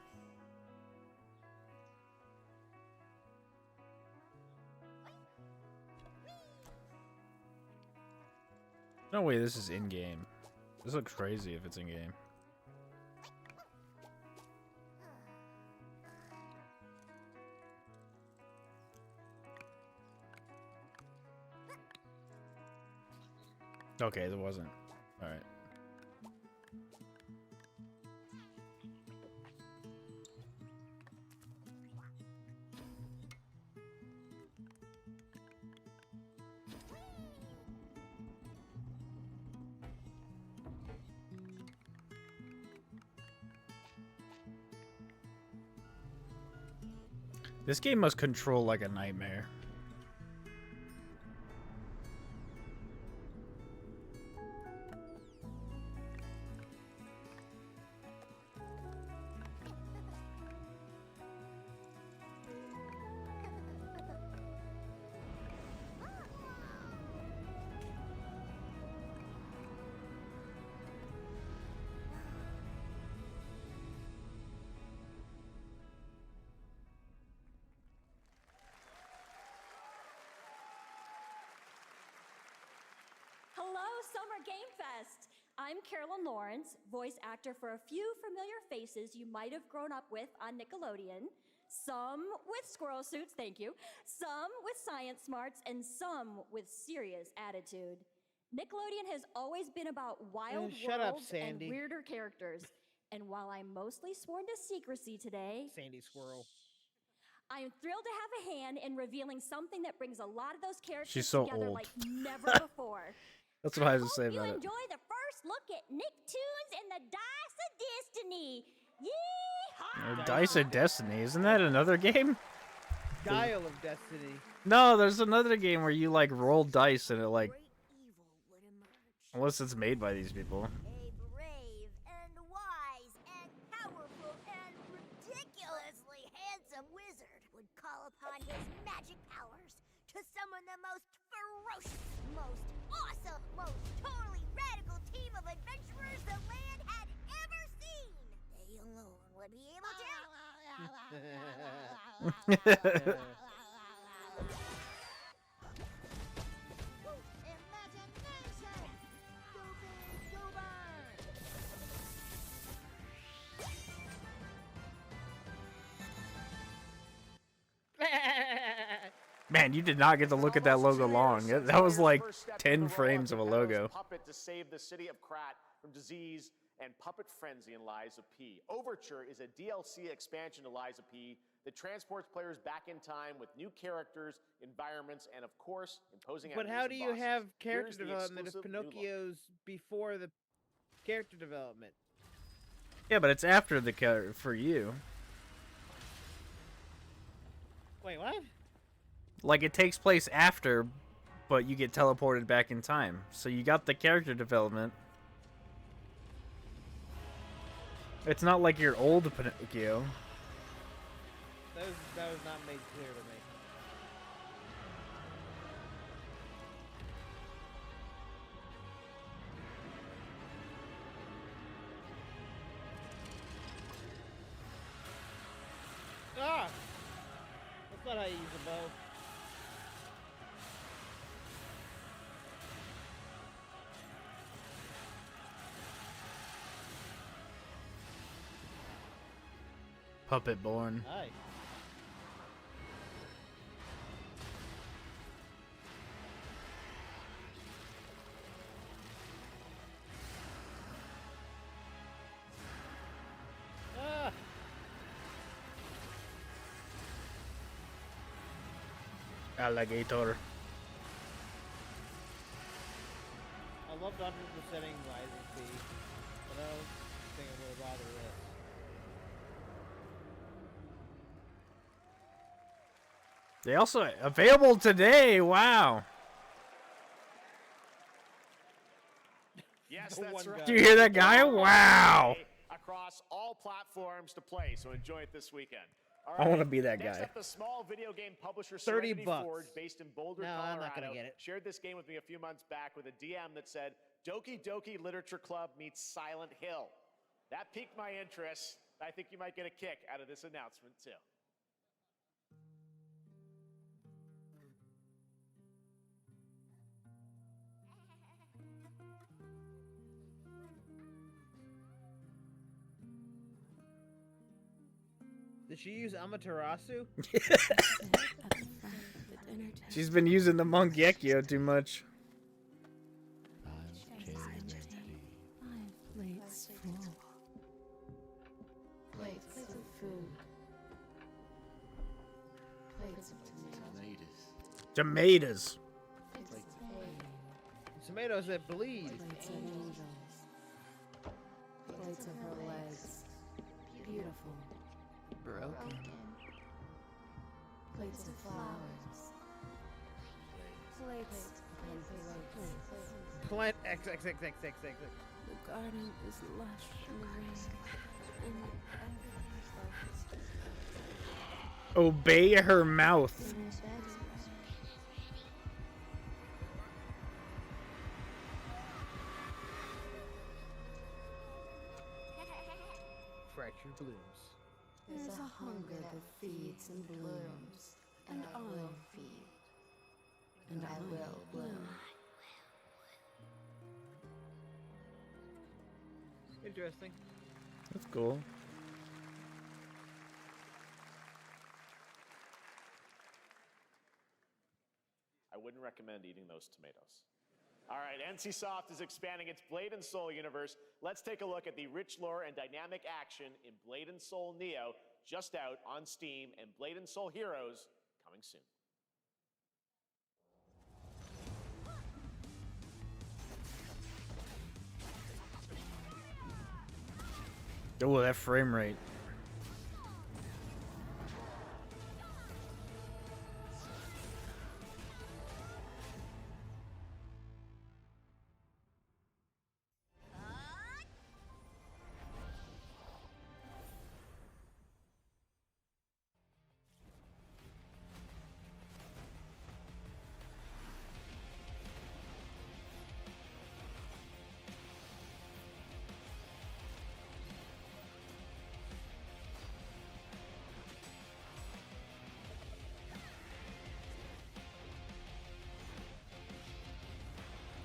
No way this is in-game. This looks crazy if it's in-game. Okay, there wasn't. Alright. This game must control like a nightmare. Hello, Summer Game Fest! I'm Carolyn Lawrence, voice actor for a few familiar faces you might have grown up with on Nickelodeon. Some with squirrel suits, thank you. Some with science smarts, and some with serious attitude. Nickelodeon has always been about wild Shut up, worlds Sandy. and weirder characters. And while I'm mostly sworn to secrecy today, Sandy Squirrel. I am thrilled to have a hand in revealing something that brings a lot of those characters She's so together old. like never before. That's what I have to say You about it. enjoy the first look at Nicktoons and the Dice of Destiny. Yeehaw! Dice of Destiny, isn't that another game? Dial of Destiny. No, there's another game where you like roll dice and it like, unless it's made by these people. A brave and wise and powerful and ridiculously handsome wizard would call upon his magic powers to summon the most ferocious, most awesome, most totally radical team of adventurers the land had ever seen. They alone would be able to. Imagination! Doobie Doober! Man, you did not get to look at that logo long. That was like 10 frames of a logo. Puppet to save the city of Krat from disease and Puppet Frenzy in Lies of P. Overture is a DLC expansion to Lies of P that transports players back in time with new characters, environments, and of course, imposing But enemies how and do you bosses. have Here's character the development if exclusive new look. Pinocchio's before the character development? Yeah, but it's after the character for you. Wait, what? Like it takes place after, but you get teleported back in time. So you got the character development. It's not like your old Pinocchio. That was not made clear to me. Ah! That's not how you use a bow. Puppet born. Nice. Ah! Alligator. I love 100%ing Lies of P, but I don't think I'm gonna bother with this. They also available today. Wow. Yes, The that's one right. guy. Do you hear that guy? Wow. Across all platforms to play, so enjoy it this weekend. All I wanna be that next guy. up, the small video game publisher 30 Serenity bucks. Forge, based in Boulder, No, Colorado, I'm not gonna get it. shared this game with me a few months back with a DM that said, Doki Doki Literature Club meets Silent Hill. That piqued my interest. I think you might get a kick out of this announcement, too. Did she use Amaterasu? She's been using the Mangekyo too much. Plates full. Plates of food. Plates of Tomatoes. Tomatoes that bleed. Plates of angels. Plates of her legs. Beautiful. Broken. Plates of flowers. Plates and plates. Plant XXXXXX. The garden is lush and rain. And Obey her mouth. Fractured blooms. there's a hunger that feeds and blooms. And I'll feed. And I will bloom. Interesting. That's cool. I wouldn't recommend eating those tomatoes. All right, NCSoft is expanding its Blade and Soul universe. Let's take a look at the rich lore and dynamic action in Blade and Soul Neo, just out on Steam, and Blade and Soul Heroes coming soon. Oh, that frame rate.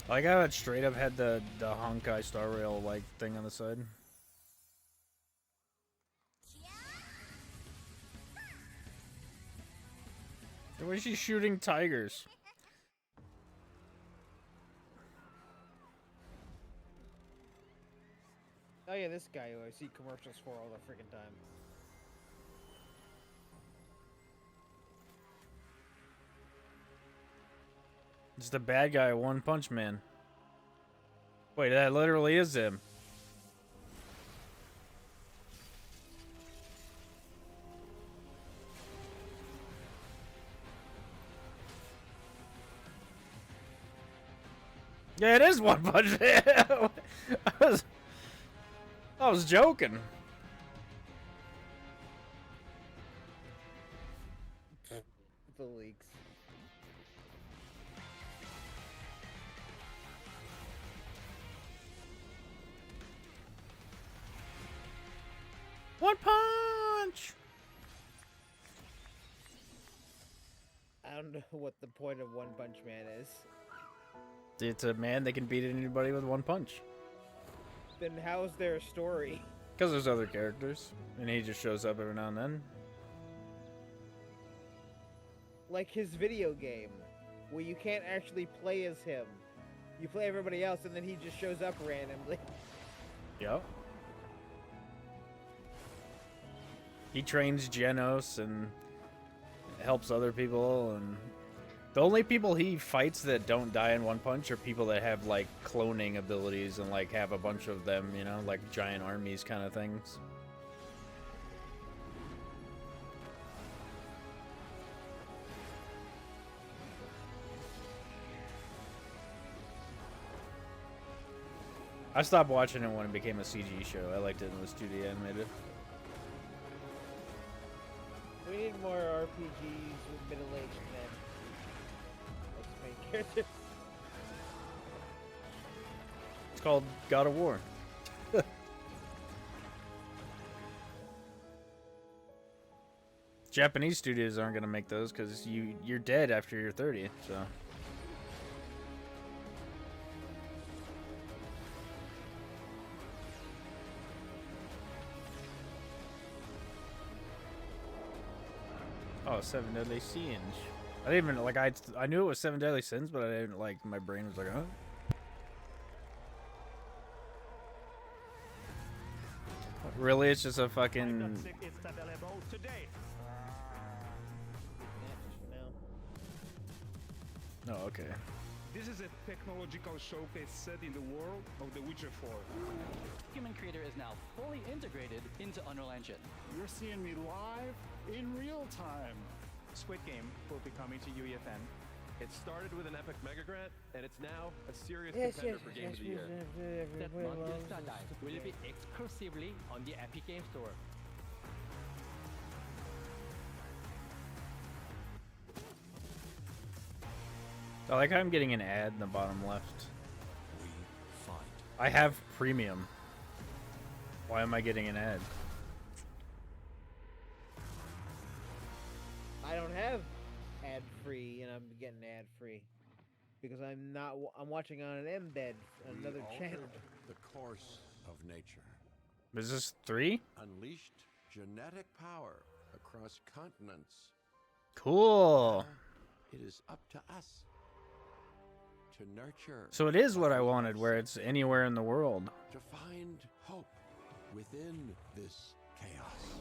I like how it straight up had the Honkai Star Rail like thing on the side. The way she's shooting tigers. Oh yeah, this guy who I see commercials for all the freaking time. It's the bad guy, One Punch Man. Wait, that literally is him. Yeah, it is One Punch Man. I was joking. The leaks. One Punch! I don't know what the point of One Punch Man is. It's a man that can beat anybody with one punch. Then how's their story? Because there's other characters, and he just shows up every now and then. Like his video game, where you can't actually play as him. You play everybody else, and then he just shows up randomly. Yep. He trains Genos and helps other people, and the only people he fights that don't die in one punch are people that have like cloning abilities and like have a bunch of them, you know, like giant armies kind of things. I stopped watching it when it became a CG show. I liked it when it was 2D animated. We need more RPGs with middle-aged men as main characters. It's called God of War. Japanese studios aren't gonna make those because you're dead after you're 30. So. Oh, Seven Deadly Sins. I didn't even like. I knew it was Seven Deadly Sins, but I didn't like. My brain was like, huh? Really, it's just a fucking. It's available today. Oh, okay. This is a technological showcase set in the world of The Witcher 4. Human Creator is now fully integrated into Unreal Engine. You're seeing me live in real time. Squid Game will be coming to UEFN. It started with an epic mega grant, and it's now a serious contender for Game of the Year. That Monster Star Dive will be exclusively on the Epic Game Store. I like how I'm getting an ad in the bottom left. I have premium. Why am I getting an ad? I don't have ad-free, and I'm getting ad-free because I'm watching on an embed, another channel. The course of nature. Is this 3? Unleashed genetic power across continents. Cool. It is up to us to nurture. So it is what I wanted, where it's anywhere in the world. To find hope within this chaos.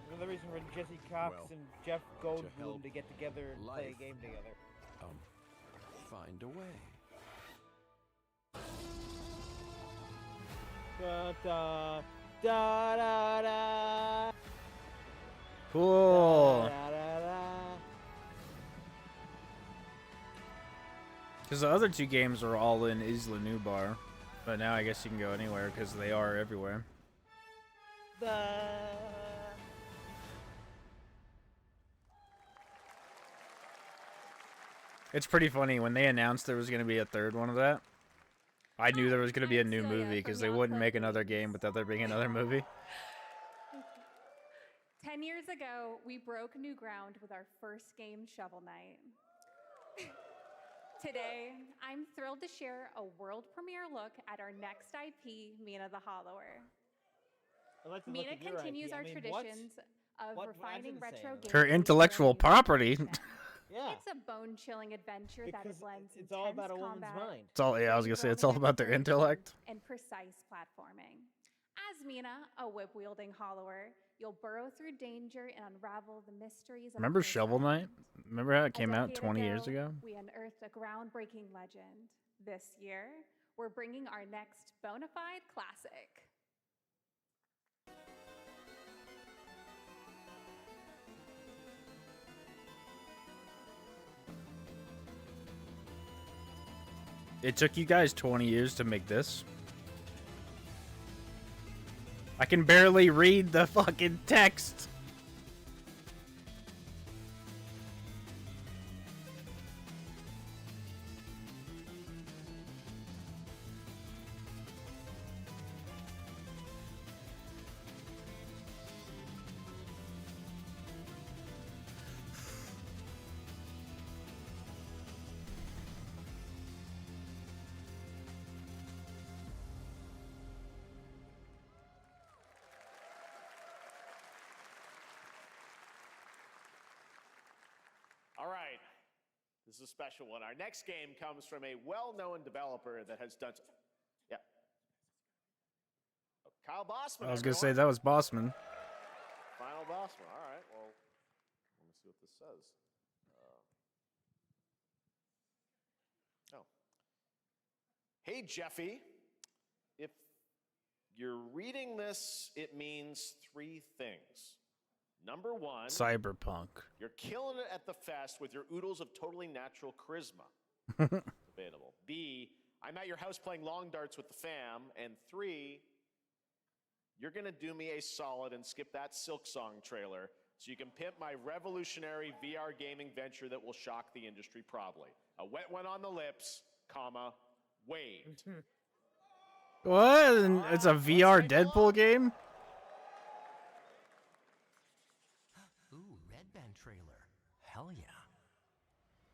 Another reason for Jesse Cox and Jeff Goldblum to get together and play a game together. Find a way. Da da da da da. Cool. Da, da, da. Because the other 2 games are all in Isla Nublar, but now I guess you can go anywhere because they are everywhere. It's pretty funny when they announced there was going to be a 3rd one of that. I knew there was going to be a new movie because they wouldn't make another game without there being another movie. 10 years ago, we broke new ground with our first game, Shovel Knight. Today, I'm thrilled to share a world premiere look at our next IP, Mina the Hollower. Mina continues our traditions of refining retro games. Her intellectual property. Yeah. It's a bone-chilling adventure that blends it's all about a woman's mind. It's all, yeah, I was going to say, it's all about their intellect. And precise platforming. As Mina, a whip-wielding hollower, you'll burrow through danger and unravel the mysteries of Remember Shovel Knight? Remember how it came out 20 years ago? We unearthed a groundbreaking legend. This year, we're bringing our next bona fide classic. It took you guys 20 years to make this? I can barely read the fucking text. All right. This is a special one. Our next game comes from a well-known developer that has done... Yeah. Oh, Kyle Bossman. I was going to say that was Bossman. Final Bossman. All right. Well, let me see what this says. Oh. Hey, Jeffy. If you're reading this, it means 3 things. Number 1, Cyberpunk. you're killing it at the fest with your oodles of totally natural charisma. debatable. B, I'm at your house playing long darts with the fam. And 3, you're gonna do me a solid and skip that Silk Song trailer so you can pimp my revolutionary VR gaming venture that will shock the industry probably. A wet one on the lips, comma, waved. What? It's a VR Deadpool game? Ooh, Red Band trailer. Hell yeah.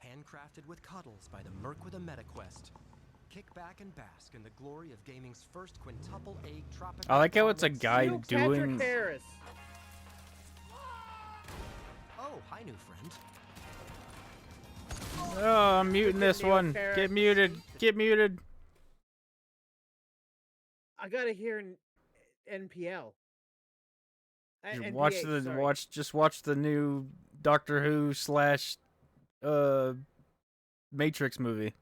Handcrafted with cuddles by the Merc with a MetaQuest. Kick back and bask in the glory of gaming's first quintuple egg tropical. I like how it's a guy Neil doing. Patrick Harris. Oh, hi, new friend. Oh, I'm muting this Neil one. Patrick. Get muted. Get muted. I gotta hear NPL. Just NPH, sorry. watch the new Doctor Who / Matrix movie.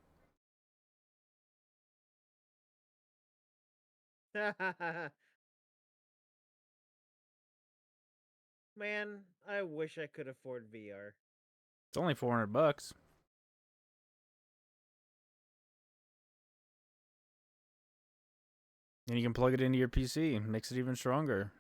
Man, I wish I could afford VR. It's only $400. And you can plug it into your PC. Makes it even stronger.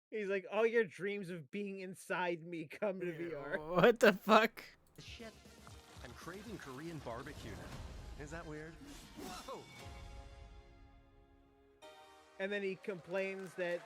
He's like, all your dreams of being inside me come to VR. What the fuck? Shit. I'm craving Korean barbecue now. Is that weird? Whoa! And then he complains that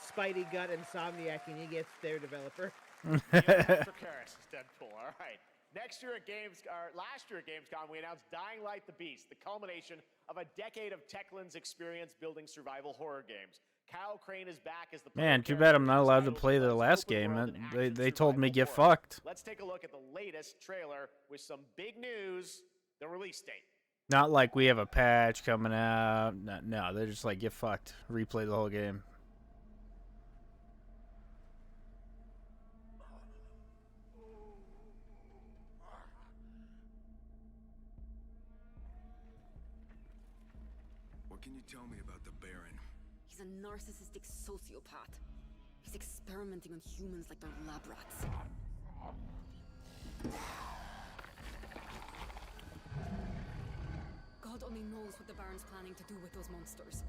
Spidey got Insomniac and he gets their developer. Neil Patrick Harris is Deadpool. All right. Last year at Gamescom, we announced Dying Light: The Beast, the culmination of a decade of Techland's experience building survival horror games. Kyle Crane is back as the Man, too bad I'm not allowed to play the last game. They told me get fucked. Let's take a look at the latest trailer with some big news, the release date. Not like we have a patch coming out. No, they're just like, get fucked. Replay the whole game. What can you tell me about the Baron? He's a narcissistic sociopath. He's experimenting on humans like they're lab rats. God only knows what the Baron's planning to do with those monsters.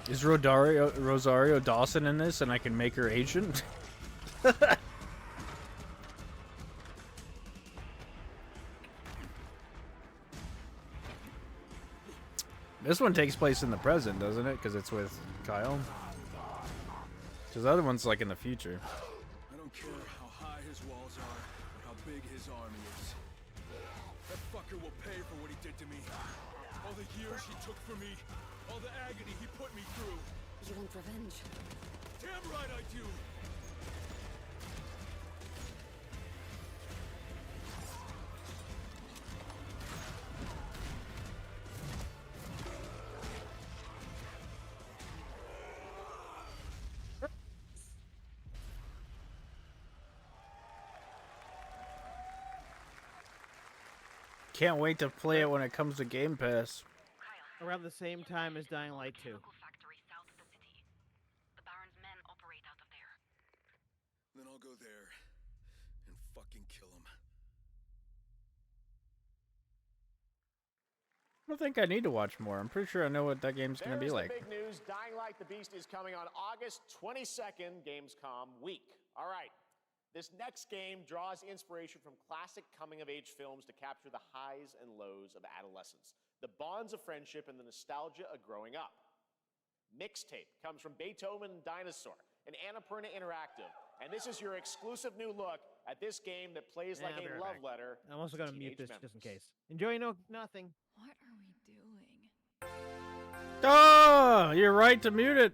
Is Rosario Dawson in this and I can make her agent? This one takes place in the present, doesn't it? Because it's with Kyle. Because the other one's like in the future. I don't care how high his walls are or how big his army is. That fucker will pay for what he did to me. All the years he took for me. All the agony he put me through. You want revenge? Damn right I do! Can't wait to play it when it comes to Game Pass. Around the same time as Dying Light 2. Then I'll go there and fucking kill him. I don't think I need to watch more. I'm pretty sure I know what that game's going to be like. There's the big news. Dying Light: The Beast is coming on August 22nd, Gamescom week. All right. This next game draws inspiration from classic coming-of-age films to capture the highs and lows of adolescence, the bonds of friendship, and the nostalgia of growing up. Mixtape comes from Beethoven and Dinosaur, and Annapurna Interactive. And this is your exclusive new look at this game that plays like a love letter. I'm also to gonna mute teenage this just in members. case. Enjoy nothing. What are we doing? Oh, you're right to mute it.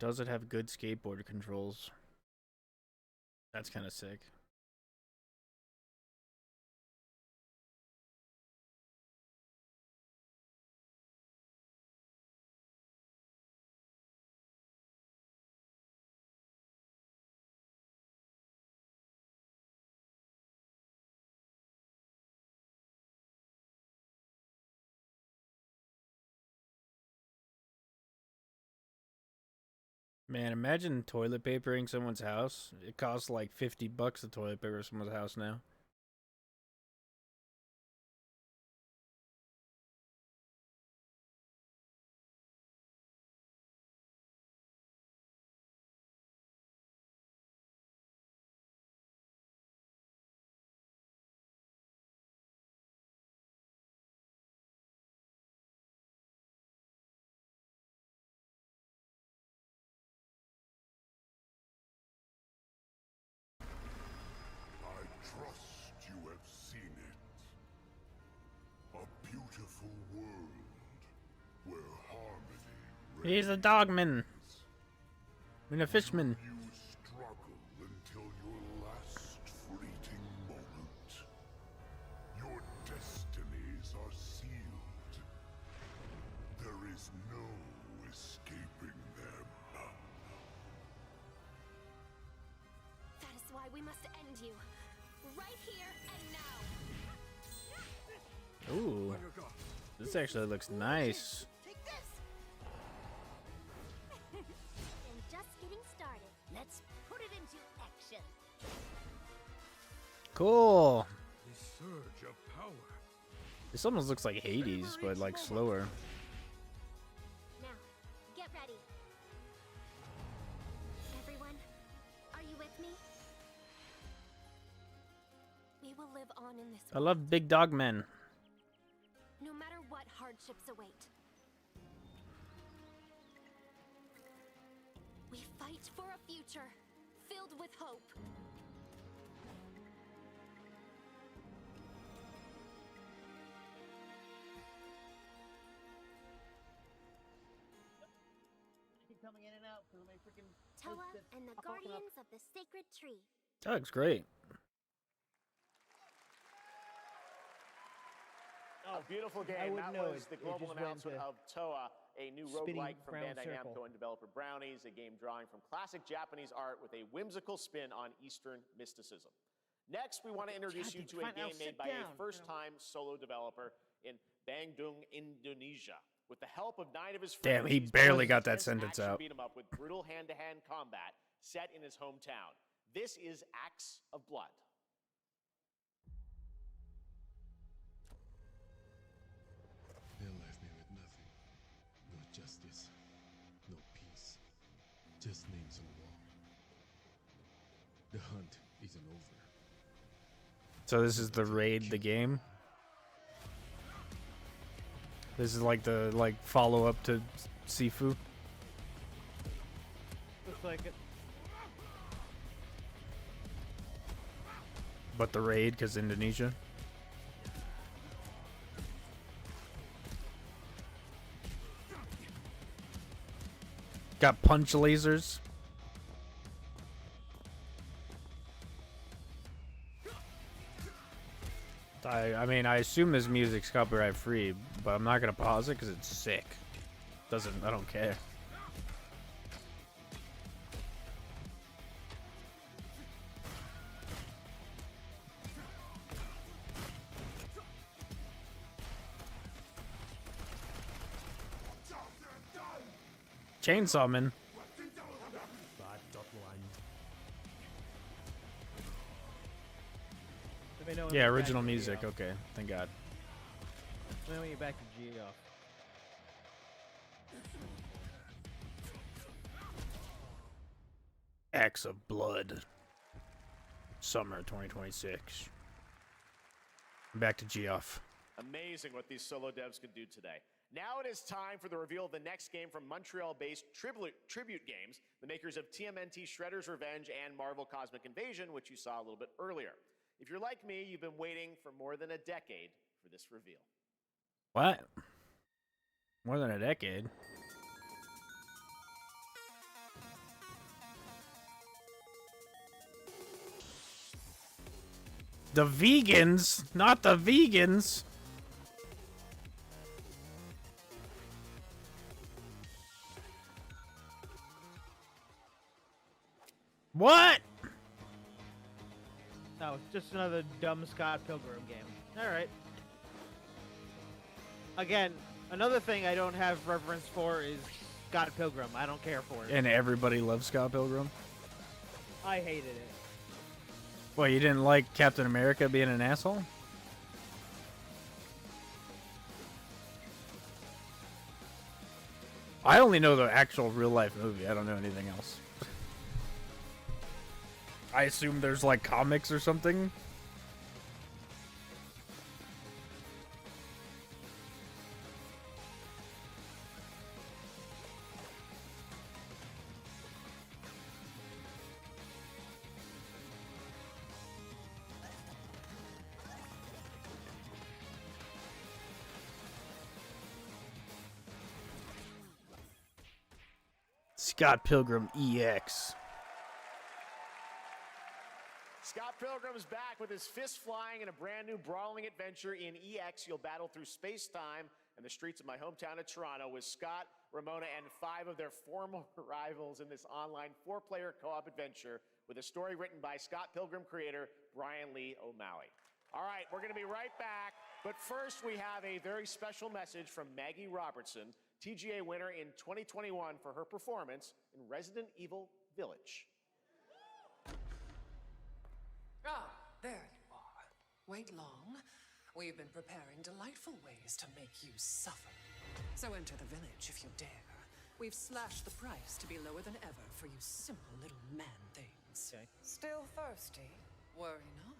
Does it have good skateboard controls? That's kind of sick. Man, imagine toilet papering someone's house. It costs like $50 to toilet paper someone's house now. I trust you have seen it. A beautiful world where harmony He's a dogman. And a fishman. you struggle until your last fleeting moment. Your destinies are sealed. There is no escaping them. That is why we must end you. Right here and now. Ooh. This actually looks nice. Take this! And just getting started. Let's put it into action. Cool. The surge of power. This almost looks like Hades, but like slower. Now, get ready. Everyone, are you with me? We will live on in this I love big dog men. no matter what hardships await. We fight for a future filled with hope. Coming in and out because of my freaking Toa and the Guardians of the Sacred Tree. That looks great. A beautiful game. wouldn't That know was it. the It global just went announcement to of Toa, a new spinning roguelike from round Bandai circle. Namco and developer Brownies, a game drawing from classic Japanese art with a whimsical spin on Eastern mysticism. Next, we want to introduce you to a game made by a first-time solo developer in Bandung, Indonesia. With the help of 9 of his friends, Damn, he he's barely built got that intense sentence action out. beat 'em up with brutal hand-to-hand combat set in his hometown. This is Axe of Blood. They left me with nothing. No justice. No peace. Just names on the wall. The hunt isn't over. So this is the raid, the game. This is like the follow up to Sifu. Looks like it. But the raid, because Indonesia. Got punch lasers. I mean, I assume this music's copyright free, but I'm not gonna pause it because it's sick. I don't care. Chainsaw Man. Let me know when Yeah, we're back original to music. Geoff. Okay, thank God. Let me know when you're back to Geoff. Axe of Blood. Summer 2026. Back to Geoff. Amazing what these solo devs can do today. Now it is time for the reveal of the next game from Montreal-based Tribute Games, the makers of TMNT Shredder's Revenge and Marvel Cosmic Invasion, which you saw a little bit earlier. If you're like me, you've been waiting for more than a decade for this reveal. What? More than a decade. The vegans, not the vegans. What? No, it's just another dumb Scott Pilgrim game. Alright. Again, another thing I don't have reverence for is Scott Pilgrim. I don't care for it. And everybody loves Scott Pilgrim? I hated it. Well, you didn't like Captain America being an asshole? I only know the actual real-life movie. I don't know anything else. I assume there's, like, comics or something? Scott Pilgrim EX. Scott Pilgrim's back with his fist flying in a brand new brawling adventure in EX. You'll battle through space-time and the streets of my hometown of Toronto with Scott, Ramona, and 5 of their former rivals in this online 4-player co-op adventure with a story written by Scott Pilgrim creator Brian Lee O'Malley. All right, we're going to be right back, but first we have a very special message from Maggie Robertson, TGA winner in 2021 for her performance in Resident Evil Village. Ah, there you are. Wait long. We've been preparing delightful ways to make you suffer. So enter the village if you dare. We've slashed the price to be lower than ever for you simple little man things. Okay. Still thirsty? Worry not.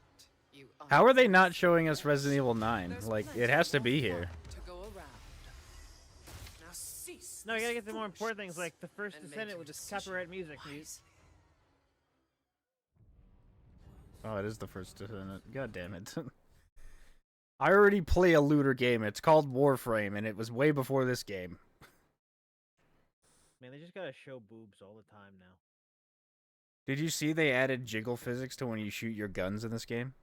You How are they not showing us Resident Evil 9? Like, it has to be here. to go around. Now cease. No, you gotta get the more important things like the first Descendant with this copyright music. Oh, it is the first Descendant. God damn it. I already play a looter game. It's called Warframe, and it was way before this game. Man, they just gotta show boobs all the time now. Did you see they added jiggle physics to when you shoot your guns in this game?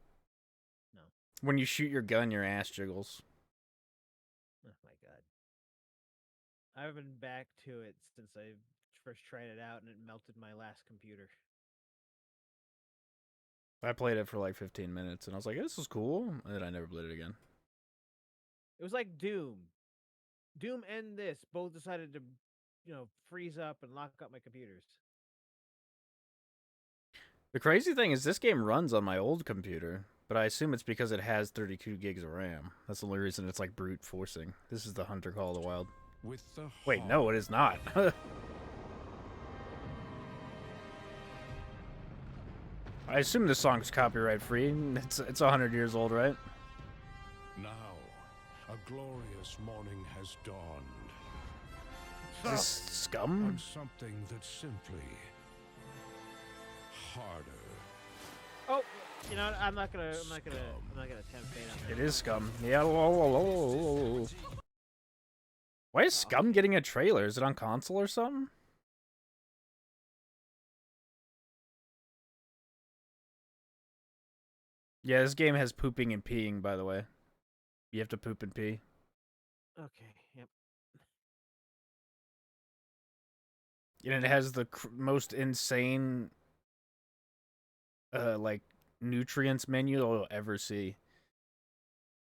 No. When you shoot your gun, your ass jiggles. Oh my god. I haven't been back to it since I first tried it out and it melted my last computer. I played it for like 15 minutes, and I was like, this is cool, and then I never played it again. It was like Doom. Doom and this both decided to, freeze up and lock up my computers. The crazy thing is this game runs on my old computer, but I assume it's because it has 32 gigs of RAM. That's the only reason it's like brute forcing. This is the Hunter Call of the Wild. With the Wait, no, it is not. I assume this song's copyright free. It's 100 years old, right? Now, a glorious morning has dawned. Is this Scum? On something that's simply harder. Oh, I'm not gonna tempt fate on that. It is Scum. Yeah. Why is Scum getting a trailer? Is it on console or something? Yeah, this game has pooping and peeing, by the way. You have to poop and pee. Okay, yep. And it has the most insane, like, nutrients menu you'll ever see.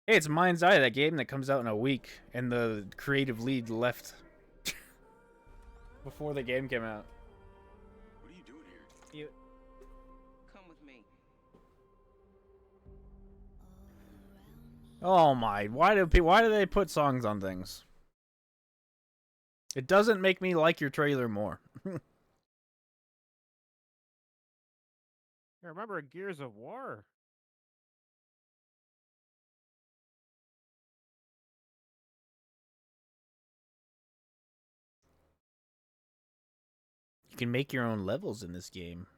Hey, it's Mind's Eye, that game that comes out in a week, and the creative lead left before the game came out. What are you doing here? Come with me. Oh my! Why do they put songs on things? It doesn't make me like your trailer more. I remember Gears of War. You can make your own levels in this game.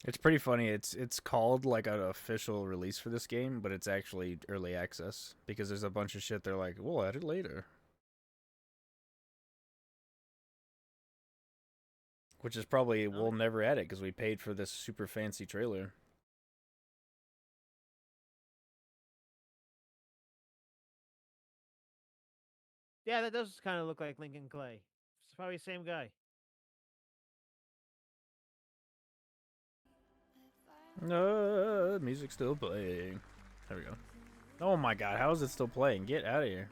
It's pretty funny. It's called like an official release for this game, but it's actually early access because there's a bunch of shit they're like, we'll add it later. Which is probably we'll never add it because we paid for this super fancy trailer. Yeah, that does kind of look like Lincoln Clay. It's probably the same guy. Music's still playing. There we go. Oh my god, how is it still playing? Get out of here.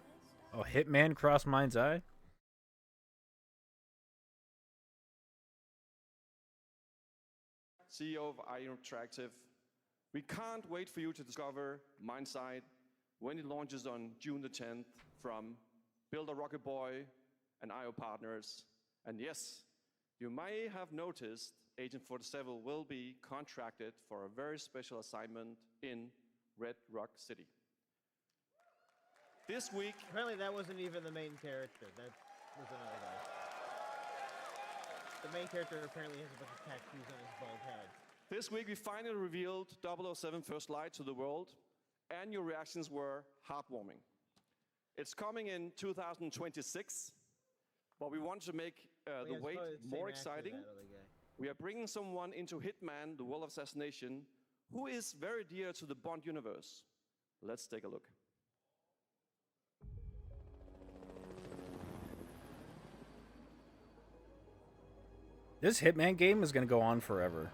Oh, Hitman Cross Mind's Eye? CEO of IO Interactive. We can't wait for you to discover Mindside when it launches on June the 10th from Builder Rocket Boy and IO partners. And yes, you may have noticed Agent 47 will be contracted for a very special assignment in Red Rock City. This week... Apparently that wasn't even the main character. That was another guy. The main character apparently has a bunch of tattoos on his bald head. This week we finally revealed 007 First Light to the world, and your reactions were heartwarming. It's coming in 2026, but we want to make the wait more exciting. We are bringing someone into Hitman, the World of Assassination, who is very dear to the Bond universe. Let's take a look. This Hitman game is going to go on forever.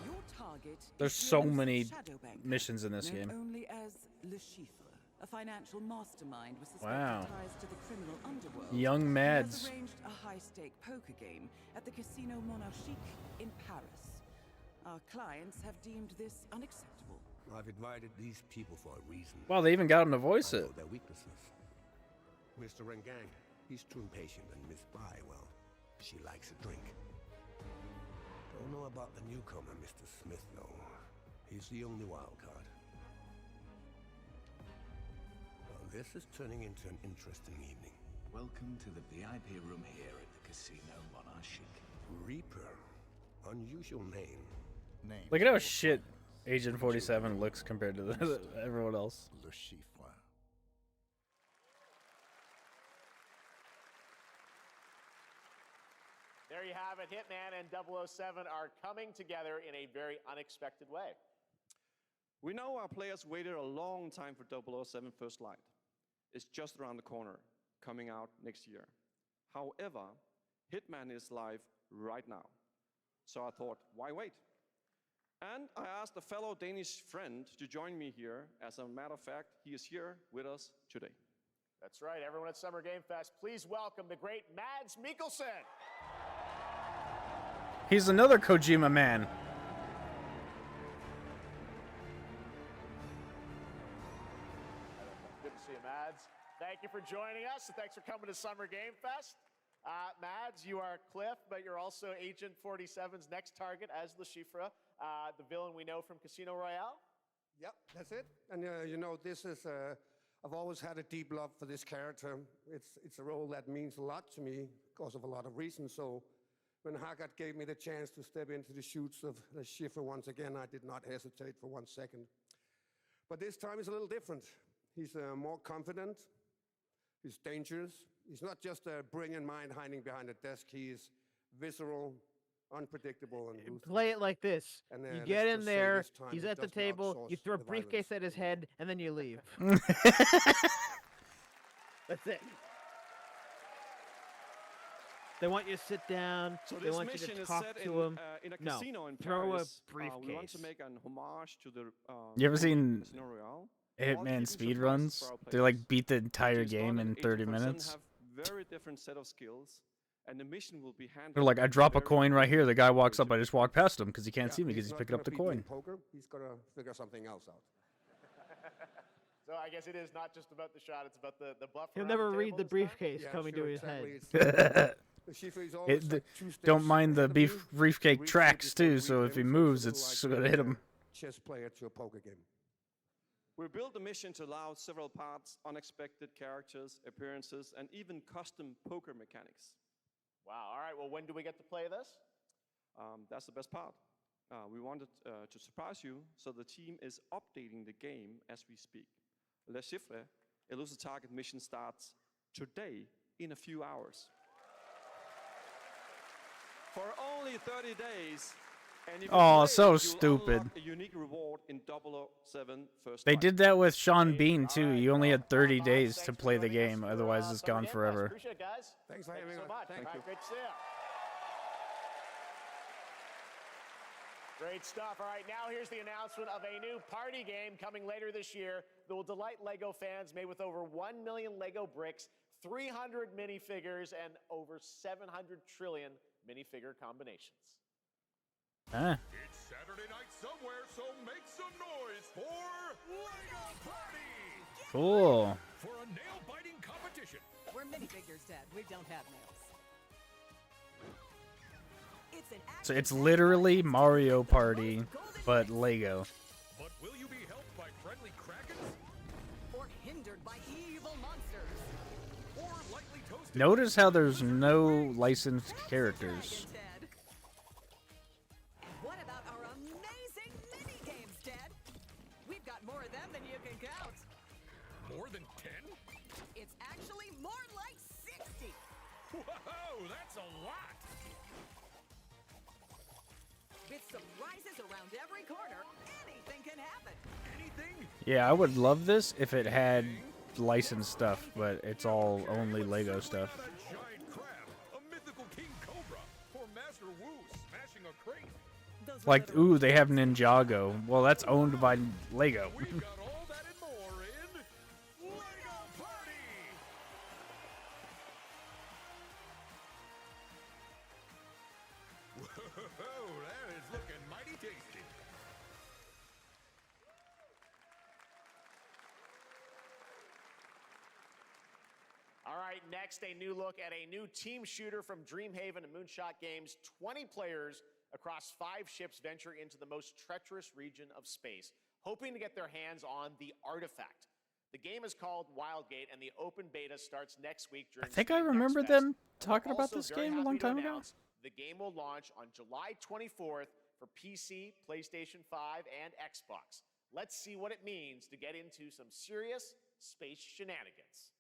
Your target There's is so known as many Shadow Banker, missions in this known game. only as Le Chiffre, a financial mastermind with suspected Wow. ties to the criminal underworld. Young He Mads. has arranged a high-stake poker game at the Casino Monarchique in Paris. Our clients have deemed this unacceptable. I've invited these people for a reason. Wow, they even got him to voice I it. know their weaknesses. Mr. Rengang, he's too impatient, and Miss Bai, well, she likes a drink. Don't know about the newcomer, Mr. Smith, though. He's the only wild card. Well, this is turning into an interesting evening. Welcome to the VIP room here at the Casino Monarchique. Reaper. Unusual name. Look at how shit Agent 47 looks compared to everyone else. Le Chiffre. There you have it. Hitman and 007 are coming together in a very unexpected way. We know our players waited a long time for 007 First Light. It's just around the corner, coming out next year. However, Hitman is live right now. So I thought, why wait? And I asked a fellow Danish friend to join me here. As a matter of fact, he is here with us today. That's right, everyone at Summer Game Fest, please welcome the great Mads Mikkelsen. He's another Kojima man. Good to see you, Mads. Thank you for joining us, and thanks for coming to Summer Game Fest. Mads, you are Cliff, but you're also Agent 47's next target as Le Chiffre, the villain we know from Casino Royale. Yep, that's it. And you know, this is I've always had a deep love for this character. It's a role that means a lot to me because of a lot of reasons. So when Haggard gave me the chance to step into the shoots of Le Chiffre once again, I did not hesitate for 1 second. But this time is a little different. He's more confident. He's dangerous. He's not just a brilliant mind hiding behind a desk. He is visceral, unpredictable, and ruthless. Play it like this. And, You let's get in just say there, this time he's it at the does not table, you source throw a the briefcase at his head, and then you leave. That's it. They want you to sit down. So they this want you mission to is talk set to him. in a No, casino in throw Paris. a briefcase. We want to make an homage to the. You ever seen Casino Royale? Hitman speedruns? They like beat the entire game in 30 minutes. Have very different set of skills, and the mission will be handled. They're like, I drop a coin right here. The guy walks up. I just walk past him because he can't see me because he's not picking up the gonna beat me coin. in poker. He's got to figure something else out. So I guess it is not just about the shot, it's about the bluff. He'll around never the read table the this time? briefcase Yeah, coming sure, to his exactly. head. The Chiffre is always like 2 steps Don't mind the ahead of beef you. briefcake Reads tracks before too. you So read if he them, moves, it's it's a little gonna hit like him. a chess player to a poker game. We built the mission to allow several parts, unexpected characters, appearances, and even custom poker mechanics. Wow, all right, well, when do we get to play this? That's the best part. We wanted to surprise you, so the team is updating the game as we speak. Le Chiffre, Elusive Target mission starts today in a few hours. for only 30 days. And if you Oh, play so it, you'll stupid. unlock a unique reward in 007 First They Light. did that with Sean Bean too. You only had 30 days to play the game, otherwise it's gone forever. Appreciate it, guys. Thanks for having you so us. much. Thank All right, you. great to see you. Great stuff. All right, now here's the announcement of a new party game coming later this year that will delight LEGO fans, made with over 1 million LEGO bricks, 300 minifigures, and over 700 trillion minifigure combinations. Huh. It's Saturday night somewhere, so make some noise for LEGO Party! Cool. For a nail-biting competition. We're minifigures, Dad. We don't have nails. It's an So it's literally Mario Party, but Lego. But will you be helped by friendly krakens? or hindered by evil monsters. Or lightly toasted? Notice how there's no licensed characters. Dad. And what about our amazing mini games, Dad? We've got more of them than you can count. More than 10? It's actually more like 60. Whoa, that's a lot! With surprises around every corner, anything can happen. Anything? Yeah, I would love this if it had licensed stuff, but it's all only Lego stuff. A giant crab, a mythical king cobra, or Master Wu smashing a crate. Like, ooh, they have Ninjago. Well, that's owned by Lego. We've got all that and more in LEGO Party! Whoa, that is looking mighty tasty. All right, next, a new look at a new team shooter from Dreamhaven and Moonshot Games. 20 players across 5 ships venture into the most treacherous region of space, hoping to get their hands on the artifact. The game is called Wildgate, and the open beta starts next week I during think I Steam remember Next Fest. them talking about Also this very game a happy long to time ago. announce the game will launch on July 24th for PC, PlayStation 5, and Xbox. Let's see what it means to get into some serious space shenanigans.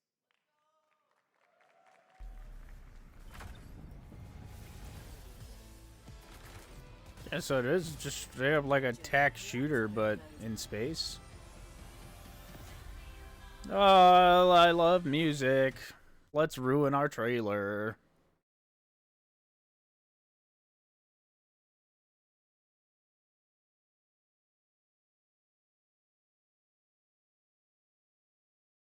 Yeah, so it is just straight up like a tac shooter, but in space. Oh, I love music. Let's ruin our trailer.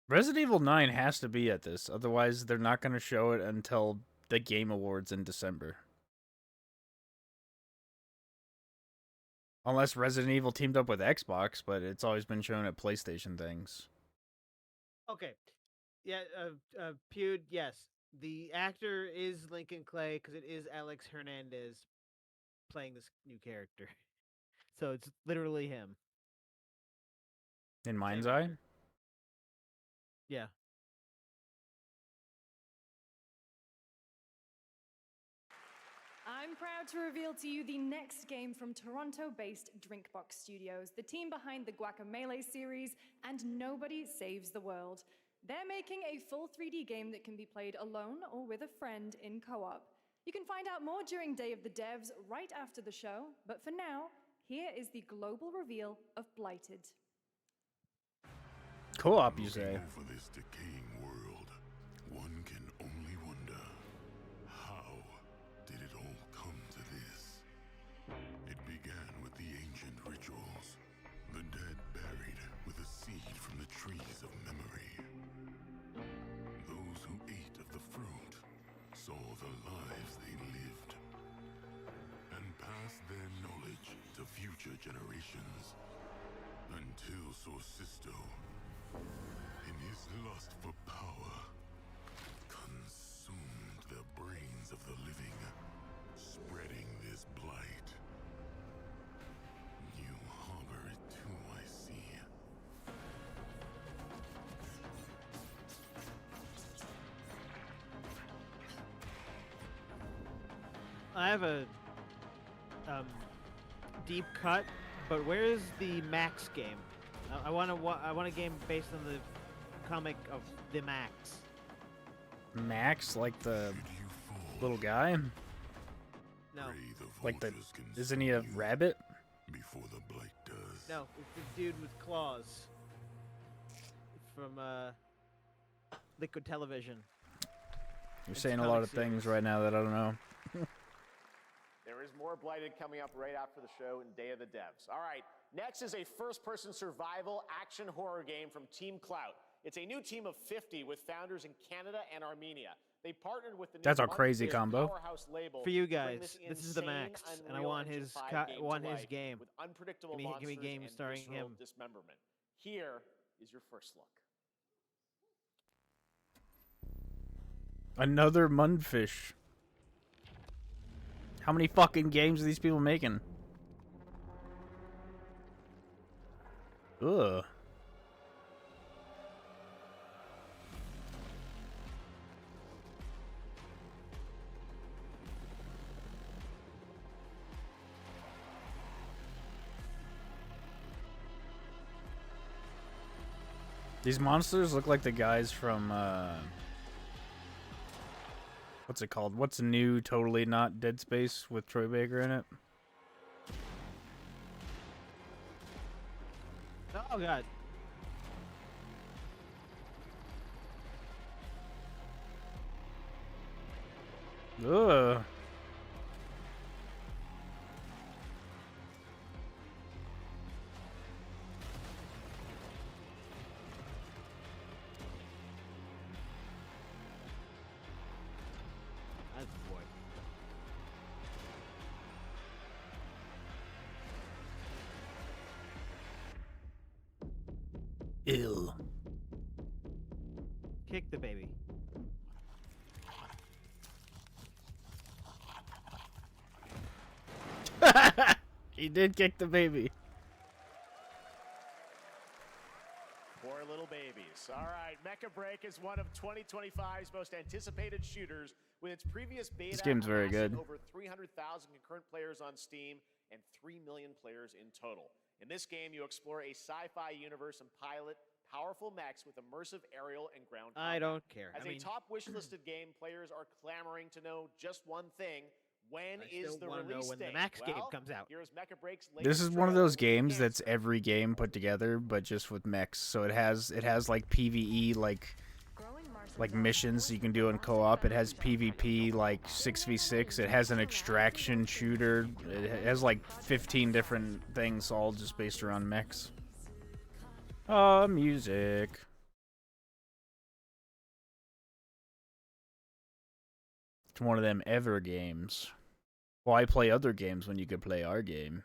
Resident Evil 9 has to be at this, otherwise they're not going to show it until the Game Awards in December. Unless Resident Evil teamed up with Xbox, but it's always been shown at PlayStation things. Okay. Yeah, Pewd, yes. The actor is Lincoln Clay because it is Alex Hernandez playing this new character. So it's literally him. In Mind's Eye? Yeah. I'm proud to reveal to you the next game from Toronto-based Drinkbox Studios, the team behind the Guacamelee series and Nobody Saves the World. They're making a full 3D game that can be played alone or with a friend in co-op. You can find out more during Day of the Devs right after the show, but for now, here is the global reveal of Blighted. Co-op, you say? For this decaying world, one can only wonder, how did it all come to this? It began with the ancient rituals, the dead buried with a seed from the trees of memory. Those who ate of the fruit saw the lives they lived and passed their knowledge to future generations until Sorcisto, in his lust for power, consumed the brains of the living, spreading this blight. You harbor it too, I see. I have a deep cut, but where is the Max game? I want a game based on the comic of the Max. Max, like the little guy? No. Like isn't he a rabbit? Before the blight does. No, it's the dude with claws from Liquid Television. You're It's saying a comic lot of things series. right now that I don't know. There is more Blighted coming up right after the show and Day of the Devs. All right, next is a first-person survival action horror game from Team Clout. It's a new team of 50 with founders in Canada and Armenia. They partnered with the new That's a crazy Unfinished combo. Powerhouse label For you to bring guys, this is the insane Max, and I Unreal want Engine his 5 game to want his life game. with unpredictable Give me monsters game and starring visceral him. dismemberment. Here is your first look. Another Mundfish. How many fucking games are these people making? Ugh. These monsters look like the guys from, what's it called? What's new, totally not Dead Space with Troy Baker in it? Oh god. Ugh. That's boy. Ill. Kick the baby. He did kick the baby. Poor little babies. All right, Mecha Break is one of 2025's most anticipated shooters, with its previous beta This game's very amassing good. over 300,000 concurrent players on Steam and 3 million players in total. In this game, you explore a sci-fi universe and pilot powerful mechs with immersive aerial and ground combat. I don't care. As I mean, a top wish-listed game, players are clamoring to know just one thing: when I is still the wanna know release when the date? Max game Well, comes out. Here's Mecha Break's This latest is one of trailer those with games Cancer. that's every game put together, but just with mechs. So it has like PvE like missions you can do in co-op. It has PvP like 6v6. It has an extraction shooter. It has like 15 different things, all just based around mechs. Music. It's one of them ever games. Why play other games when you could play our game?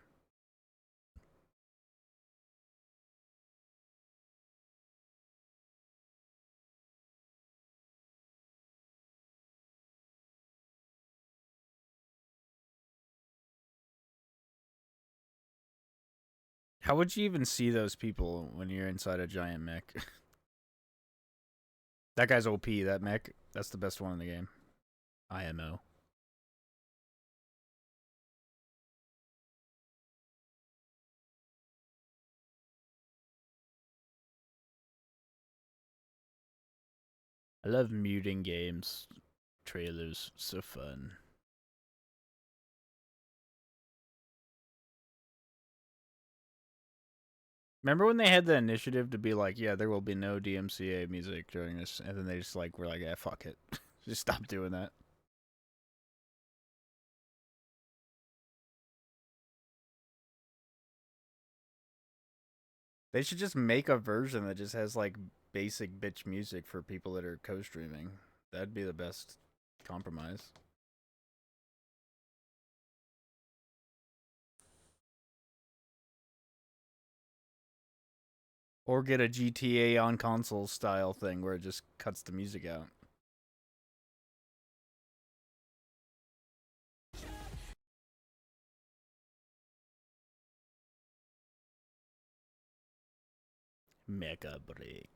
How would you even see those people when you're inside a giant mech? That guy's OP, that mech. That's the best one in the game. IMO. I love muting games. Trailers, so fun. Remember when they had the initiative to be like, yeah, there will be no DMCA music during this, and then they just like were like, yeah, fuck it. Just stop doing that. They should just make a version that just has like basic bitch music for people that are co-streaming. That'd be the best compromise. Or get a GTA on console style thing where it just cuts the music out. Mecha Break.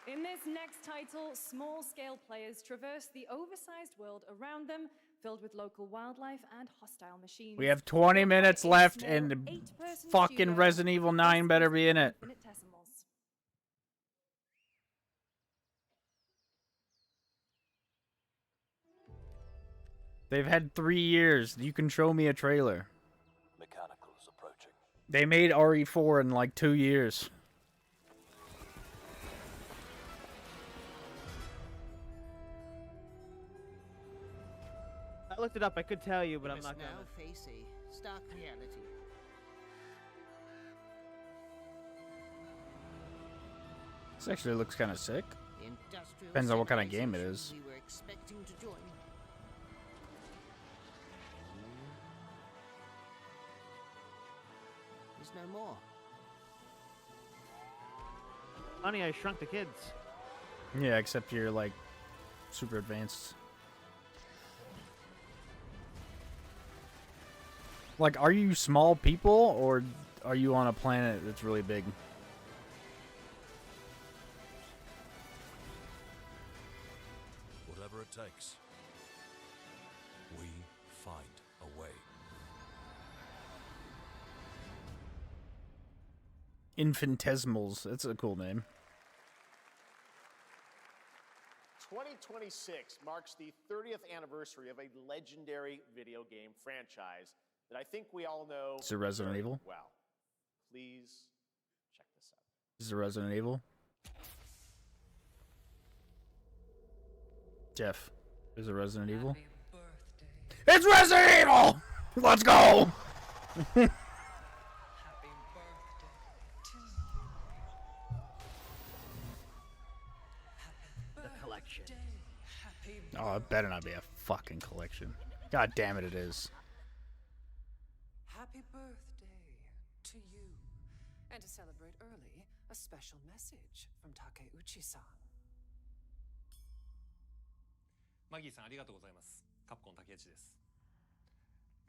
In this next title, small-scale players traverse the oversized world around them, filled with local wildlife and hostile machines. We have 20 minutes left, and the eight-person fucking studio. Resident Evil 9 better be in it. Infinitesimals. They've had 3 years. You can show me a trailer. Mechanicals approaching. They made RE4 in like 2 years. I looked it up. I could tell you, but I'm must not now gonna. face a stark reality. This actually looks kind of sick. The industrial Depends on what kind of game it is. civilization we were expecting to join. Is no more. Honey, I Shrunk the Kids. Yeah, except you're like super advanced. Like, are you small people or are you on a planet that's really big? Whatever it takes, we find a way. Infinitesimals. That's a cool name. 2026 marks the 30th anniversary of a legendary video game franchise that I think we all know Is it Resident very Evil? well. Please check this out. Is it Resident Evil? Jeff, is it Resident Evil? It's Resident Evil! Let's go! The collection. Oh, it better not be a fucking collection. God damn it, it is. Happy birthday to you. And to celebrate early, a special message from Takeuchi-san. マギーさんありがとうございます。カプコン竹内です。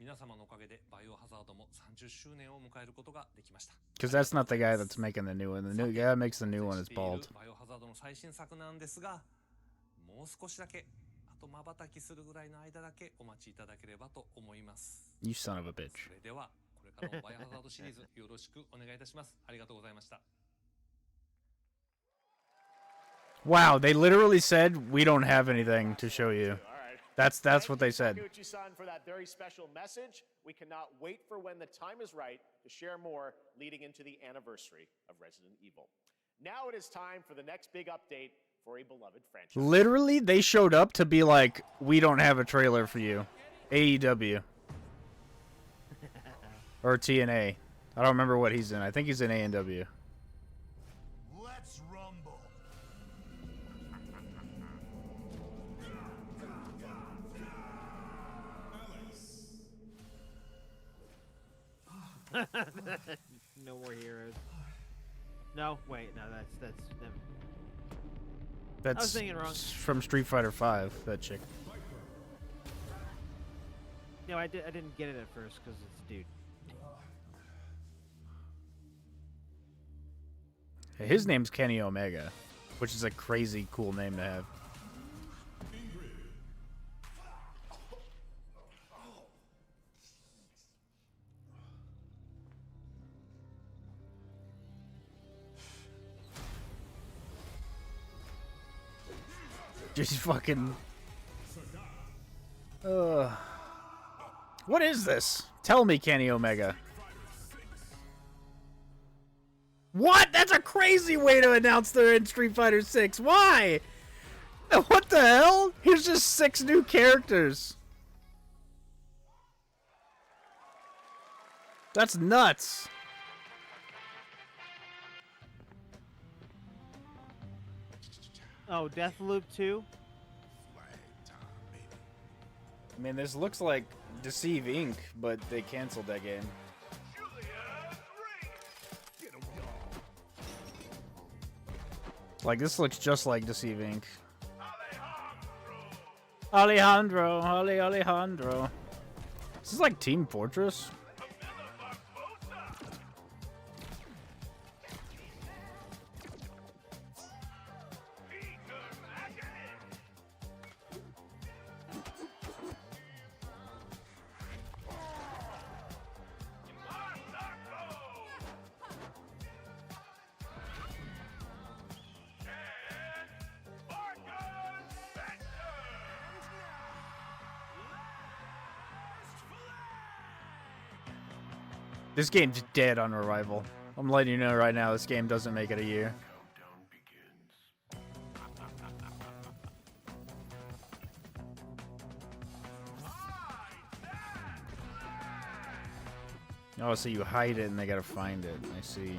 皆様のおかげでバイオハザードも30周年を迎えることができました。 Because that's not the guy that's making the new one. The new guy that makes the new one is bald. バイオハザードの最新作なんですが、もう少しだけ、あと瞬きするぐらいの間だけお待ちいただければと思います。 You son of a bitch. それではこれからもバイオハザードシリーズよろしくお願いいたします。ありがとうございました。 Wow, they literally said we don't have anything to show you. That's what they said. Takeuchi-san for that very special message. We cannot wait for when the time is right to share more leading into the anniversary of Resident Evil. Now it is time for the next big update for a beloved franchise. Literally, they showed up to be like, we don't have a trailer for you. AEW. Or TNA. I don't remember what he's in. I think he's in A&W. Let's rumble. No more heroes. No, wait, no, that's never. I was That's thinking wrong. from Street Fighter V, that chick. No, I didn't get it at first because it's dude. His name's Kenny Omega, which is a crazy cool name to have. Just fucking... What is this? Tell me, Kenny Omega. What? That's a crazy way to announce they're in Street Fighter 6. Why? What the hell? Here's just 6 new characters. That's nuts. Oh, Deathloop 2? I mean, this looks like Deceive Inc., but they canceled that game. Like, this looks just like Deceive Inc. Alejandro. This is like Team Fortress. This game's dead on arrival. I'm letting you know right now, this game doesn't make it a year. Oh, so you hide it and they gotta find it. I see.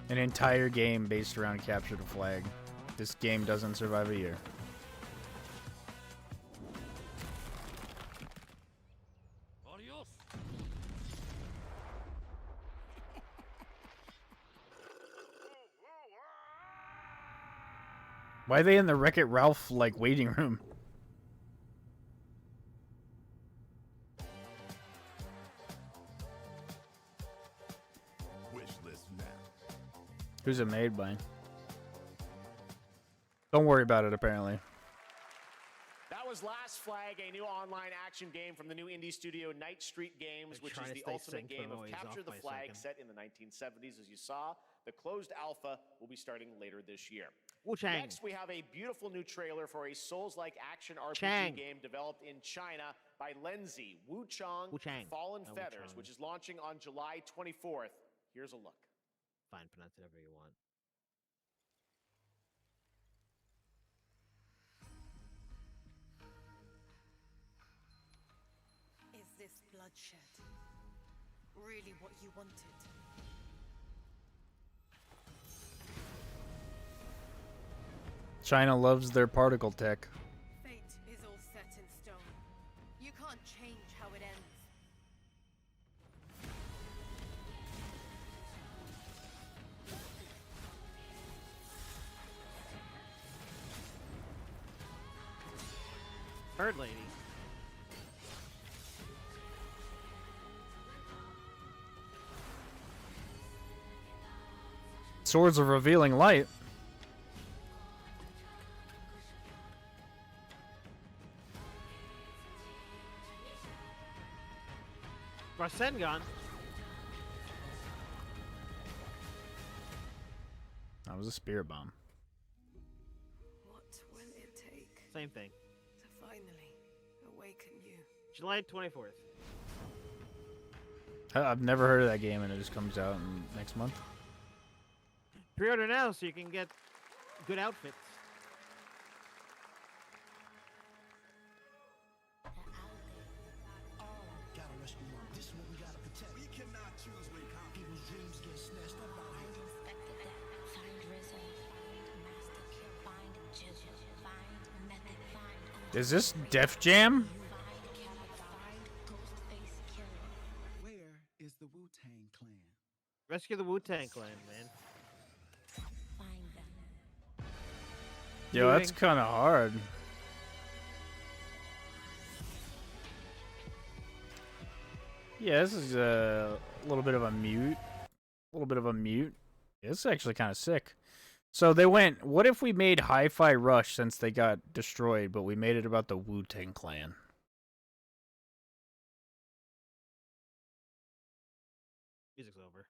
An entire game based around capture the flag. This game doesn't survive a year. Why are they in the Wreck-It Ralph, like, waiting room? Who's it made by? Don't worry about it, apparently. That was Last Flag, a new online action game from the new indie studio Night Street Games, which is the ultimate game of capture the flag set in the 1970s. As you saw, the closed alpha will be starting later this year. Wu-Chang. Next, we have a beautiful new trailer for a Souls-like action RPG game developed in China by Lenzi, Wu-Chang Fallen Feathers, which is launching on July 24th. Here's a look. Fine, pronounce it however you want. Is this bloodshed really what you wanted? China loves their particle tech. Fate is all set in stone. You can't change how it ends. Bird Lady. Swords of Revealing Light. Rasengan. That was a spirit bomb. What will it take Same thing. to finally awaken you? July 24th. I've never heard of that game, and it just comes out next month. Pre-order now so you can get good outfits. Is this Def Jam? Where is the Wu-Tang Clan? Rescue the Wu-Tang Clan, man. Yo, that's kind of hard. Yeah, this is a little bit of a mute. A little bit of a mute. Yeah, this is actually kind of sick. So they went, what if we made Hi-Fi Rush since they got destroyed, but we made it about the Wu-Tang Clan? Music's over.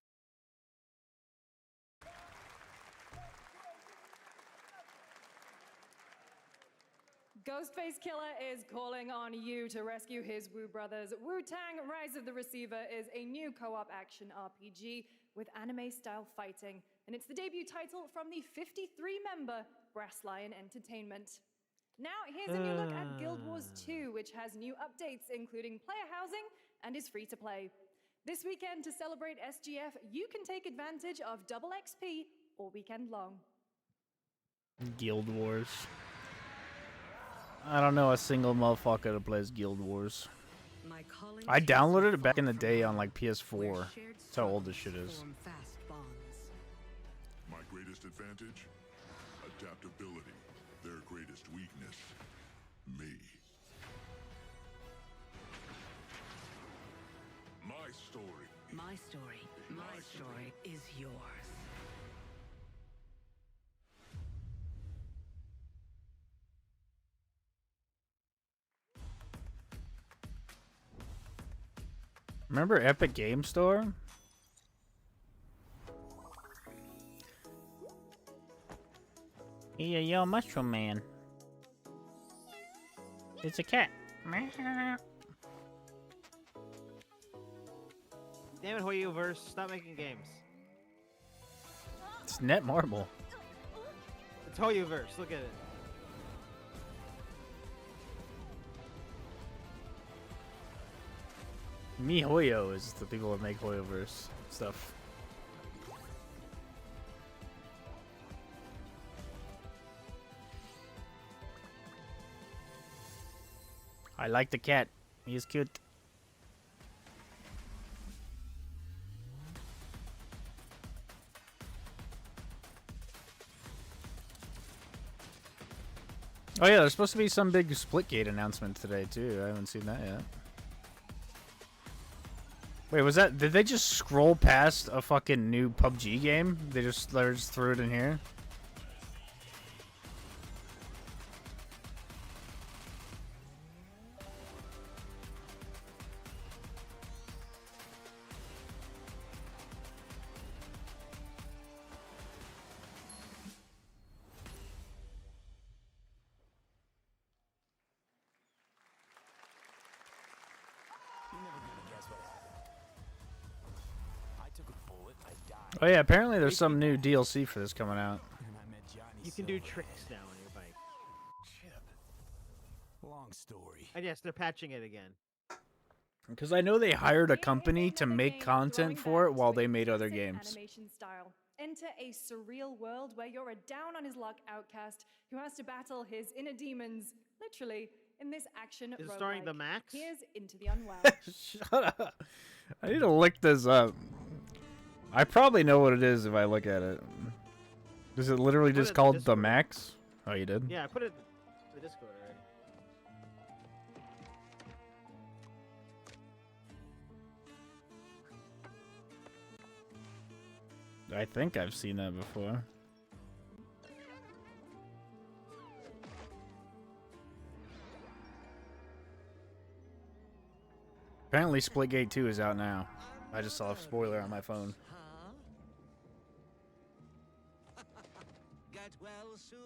Ghostface Killer is calling on you to rescue his Wu brothers. Wu-Tang Rise of the Receiver is a new co-op action RPG with anime-style fighting, and it's the debut title from the 53-member Brass Lion Entertainment. Now, here's a new look at Guild Wars 2, which has new updates, including player housing, and is free to play. This weekend, to celebrate SGF, you can take advantage of double XP all weekend long. Guild Wars. I don't know a single motherfucker that plays Guild Wars. I downloaded it back in the day on like PS4. That's how old this shit is. My greatest advantage? Adaptability. Their greatest weakness? Me. My story. My story. My story is yours. Remember Epic Game Store? Yeah, yo, Mushroom Man. It's a cat. Damn it, Hoyoverse, stop making games. It's Netmarble. It's Hoyoverse, look at it. MiHoYo is the people that make Hoyoverse stuff. I like the cat. He's cute. Oh yeah, there's supposed to be some big Splitgate announcement today too. I haven't seen that yet. Wait, was that? Did they just scroll past a fucking new PUBG game? They just threw it in here. Oh yeah, apparently there's some new DLC for this coming out. You can do tricks now on your bike. Long story. And yes, they're patching it again. Because I know they hired a company to make content for it while they made other games. Animation style. Enter a surreal world where you're a down-on-his-luck outcast who has to battle his inner demons, literally, in this action Is it starring the Max? Here's Into the Unwell. Shut up. I need to look this up. I probably know what it is if I look at it. Is it literally just called The Max? Oh, you did? Yeah, I put it in the Discord already. I think I've seen that before. Apparently Splitgate 2 is out now. I just saw a spoiler on my phone. Get well soon.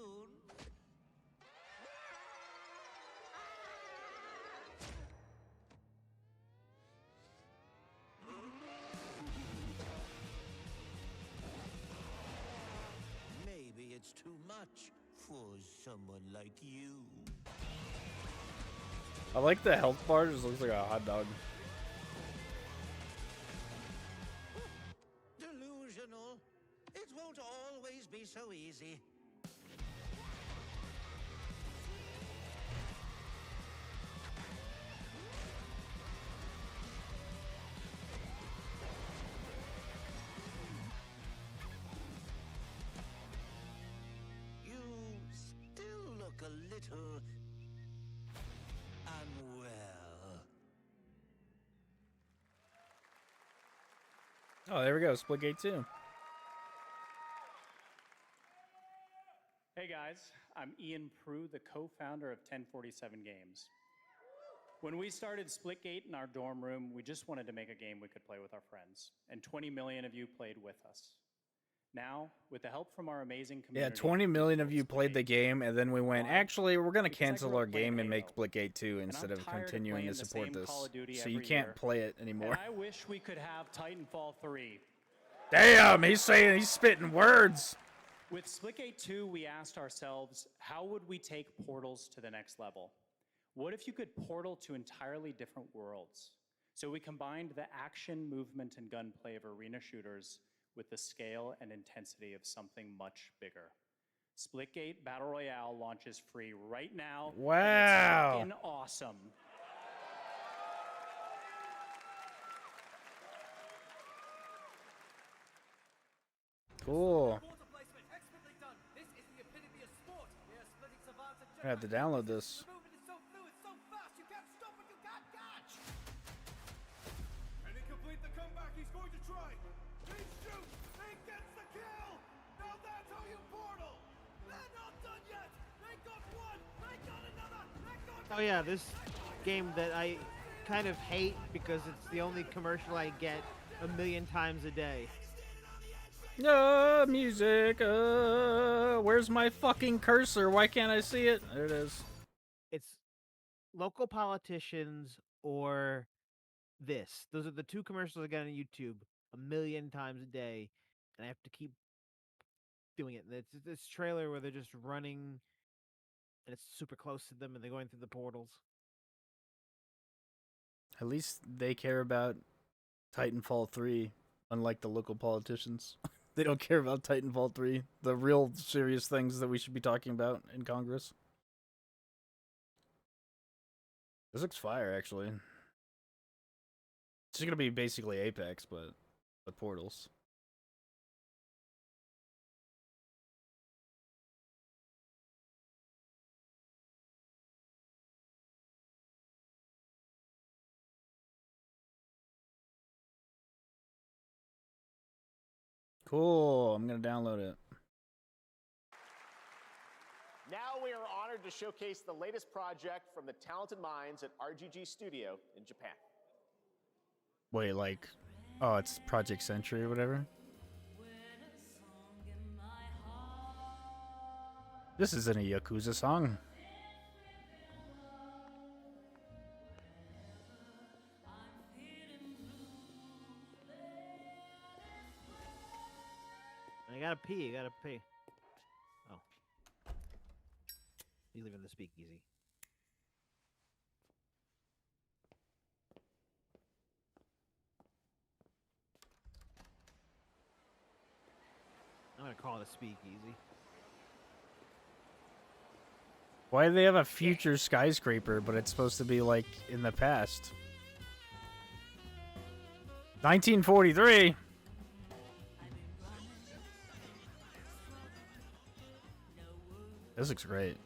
Maybe it's too much for someone like you. I like the health bar, just looks like a hot dog. Delusional. It won't always be so easy. You still look a little unwell. Oh, there we go. Splitgate 2. Hey guys, I'm Ian Prue, the co-founder of 1047 Games. When we started Splitgate in our dorm room, we just wanted to make a game we could play with our friends, and 20 million of you played with us. Now, with the help from our amazing community... Yeah, 20 million of you played the game, and then we went, actually, we're going to cancel our game and make Splitgate 2 instead of continuing to support this. So you can't play it anymore. And I wish we could have Titanfall 3. Damn, he's spitting words. With Splitgate 2, we asked ourselves, how would we take Portals to the next level? What if you could portal to entirely different worlds? So we combined the action, movement, and gunplay of arena shooters with the scale and intensity of something much bigger. Splitgate Battle Royale launches free right now. Wow. And it's fucking awesome. Cool. I have to download this. And he complete the comeback he's going to try. He shoots, he gets the kill. Now that's how you portal. They're not done yet. They got one, they got another, they got... Oh yeah, this game that I kind of hate because it's the only commercial I get a million times a day. Music. Where's my fucking cursor? Why can't I see it? There it is. It's local politicians or this. Those are the two commercials I got on YouTube a million times a day, and I have to keep doing it. And it's this trailer where they're just running, and it's super close to them, and they're going through the portals. At least they care about Titanfall 3, unlike the local politicians. They don't care about Titanfall 3, the real serious things that we should be talking about in Congress. This looks fire, actually. It's just gonna be basically Apex, but with portals. Cool, I'm gonna download it. Now we are honored to showcase the latest project from the talented minds at RGG Studio in Japan. Wait, like, oh, it's Project Century or whatever? This isn't a Yakuza song. I gotta pee, I gotta pee. Oh. He's leaving the speakeasy. I'm gonna call it a speakeasy. Why do they have a future skyscraper, but it's supposed to be, like, in the past? 1943! This looks great.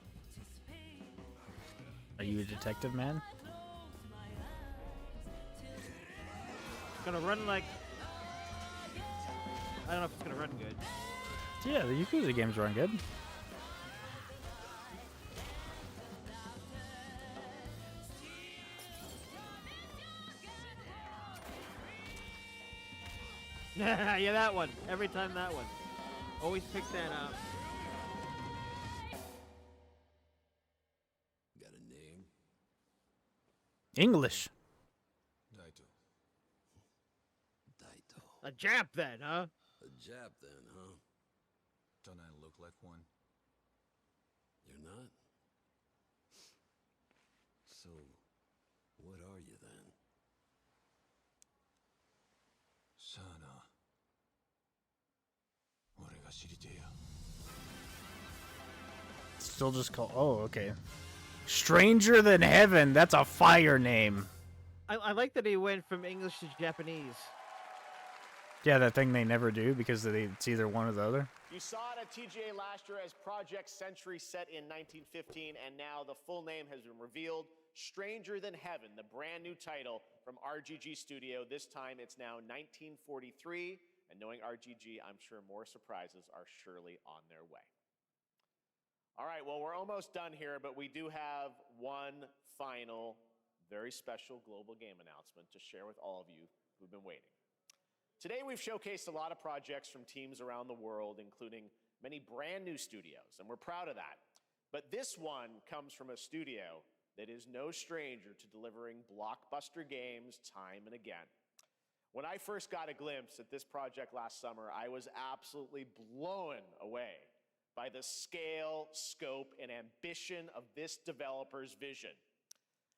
Are you a detective, man? It's gonna run like... I don't know if it's gonna run good. Yeah, the Yakuza games run good. Yeah, that one. Every time that one. Always pick that up. Got a name? English. Daito. Daito. A Jap then, huh? A Jap then, huh? Don't I look like one? You're not? So, what are you then? Sana. Still just call. Oh, okay. Stranger Than Heaven. That's a fire name. I like that he went from English to Japanese. Yeah, that thing they never do because it's either one or the other. You saw it at TGA last year as Project Century set in 1915, and now the full name has been revealed. Stranger Than Heaven, the brand new title from RGG Studio. This time it's now 1943, and knowing RGG, I'm sure more surprises are surely on their way. All right, well, we're almost done here, but we do have one final, very special global game announcement to share with all of you who've been waiting. Today, we've showcased a lot of projects from teams around the world, including many brand new studios, and we're proud of that. But this one comes from a studio that is no stranger to delivering blockbuster games time and again. When I first got a glimpse at this project last summer, I was absolutely blown away by the scale, scope, and ambition of this developer's vision.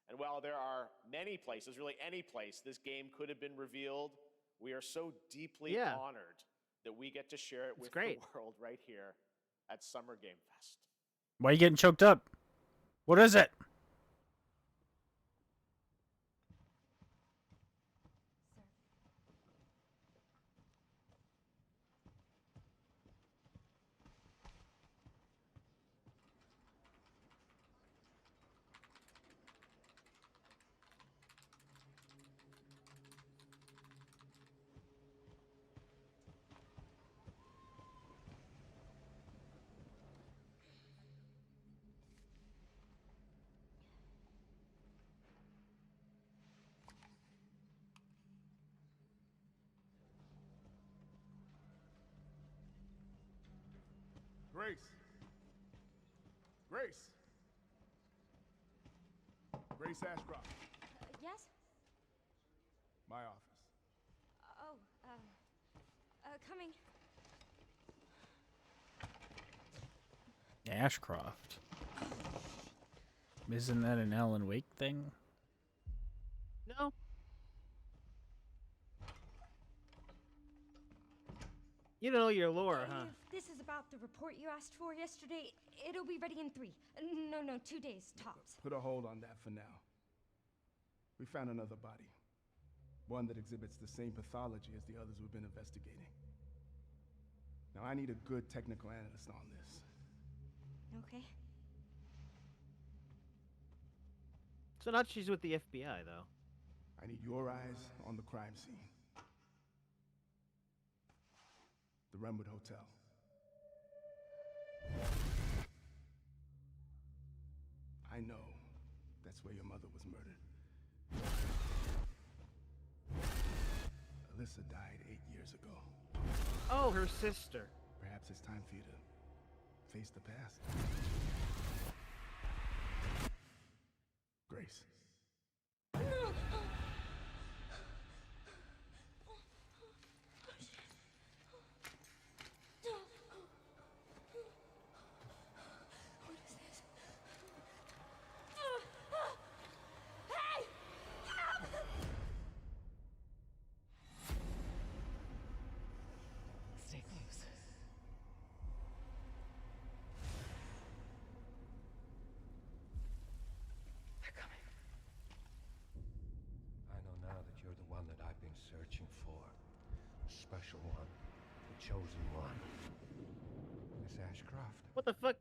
And while there are many places, really any place, this game could have been revealed, we are so deeply honored that we get to share it with the world right here at Summer Game Fest. Why are you getting choked up? What is it? Grace. Grace. Grace Ashcroft. Yes? My office. Oh, coming. Ashcroft. Isn't that an Alan Wake thing? No. You know your lore, huh? If this is about the report you asked for yesterday, it'll be ready in 3. No, 2 days, tops. Put a hold on that for now. We found another body. One that exhibits the same pathology as the others we've been investigating. Now, I need a good technical analyst on this. Okay. So not she's with the FBI, though. I need your eyes on the crime scene. The Renwood Hotel. I know that's where your mother was murdered. Alyssa died 8 years ago. Oh, her sister. Perhaps it's time for you to face the past. Grace. Stay close. They're coming. I know now that you're the one that I've been searching for. The special one. The chosen one. Miss Ashcroft. What the fuck?